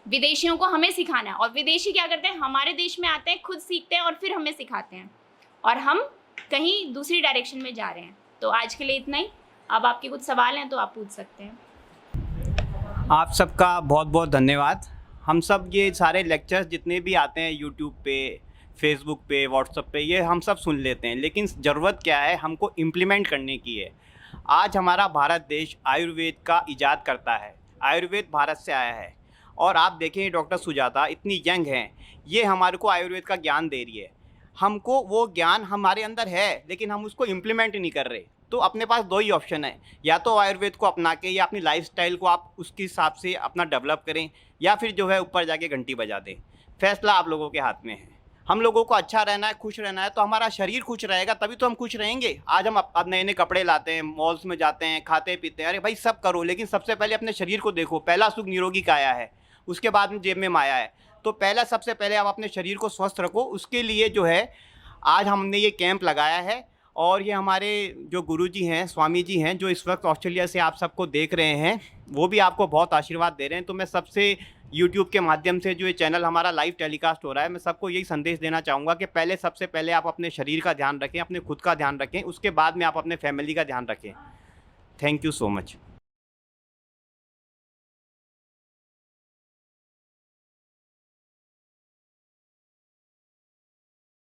विदेशियों को हमें सिखाना है, और विदेशी क्या करते हैं, हमारे देश में आते हैं, खुद सीखते हैं और फिर हमें सिखाते हैं, और हम कहीं दूसरी डायरेक्शन में जा रहे हैं। तो आज के लिए इतना ही। अब आपके कुछ सवाल हैं तो आप पूछ सकते हैं। आप सबका बहुत बहुत धन्यवाद। हम सब ये सारे लेक्चर्स जितने भी आते हैं यूट्यूब पे, फेसबुक पे, व्हाट्सएप पे, ये हम सब सुन लेते हैं, लेकिन ज़रूरत क्या है, हमको इम्प्लीमेंट करने की है। आज हमारा भारत देश आयुर्वेद का इजाद करता है, आयुर्वेद भारत से आया है, और आप देखें डॉक्टर सुजाता इतनी यंग हैं, ये हमारे को आयुर्वेद का ज्ञान दे रही है। हमको वो ज्ञान हमारे अंदर है लेकिन हम उसको इम्प्लीमेंट नहीं कर रहे। तो अपने पास 2 ही ऑप्शन है, या तो आयुर्वेद को अपना के या अपनी लाइफस्टाइल को आप उसके हिसाब से अपना डेवलप करें, या फिर जो है ऊपर जाके घंटी बजा दें। फैसला आप लोगों के हाथ में है। हम लोगों को अच्छा रहना है, खुश रहना है, तो हमारा शरीर खुश रहेगा तभी तो हम खुश रहेंगे। आज हम अब नए नए कपड़े लाते हैं, मॉल्स में जाते हैं, खाते पीते हैं, अरे भाई सब करो, लेकिन सबसे पहले अपने शरीर को देखो। पहला सुख निरोगी काया है, उसके बाद में जेब में माया है। तो पहला सबसे पहले आप अपने शरीर को स्वस्थ रखो। उसके लिए जो है आज हमने ये कैंप लगाया है, और ये हमारे जो गुरुजी हैं, स्वामी जी हैं, जो इस वक्त ऑस्ट्रेलिया से आप सबको देख रहे हैं, वो भी आपको बहुत आशीर्वाद दे रहे हैं। तो मैं सबसे यूट्यूब के माध्यम से जो ये चैनल हमारा लाइव टेलीकास्ट हो रहा है, मैं सबको यही संदेश देना चाहूँगा कि पहले सबसे पहले आप अपने शरीर का ध्यान रखें, अपने खुद का ध्यान रखें, उसके बाद में आप अपने फैमिली का ध्यान रखें। Thank you so much.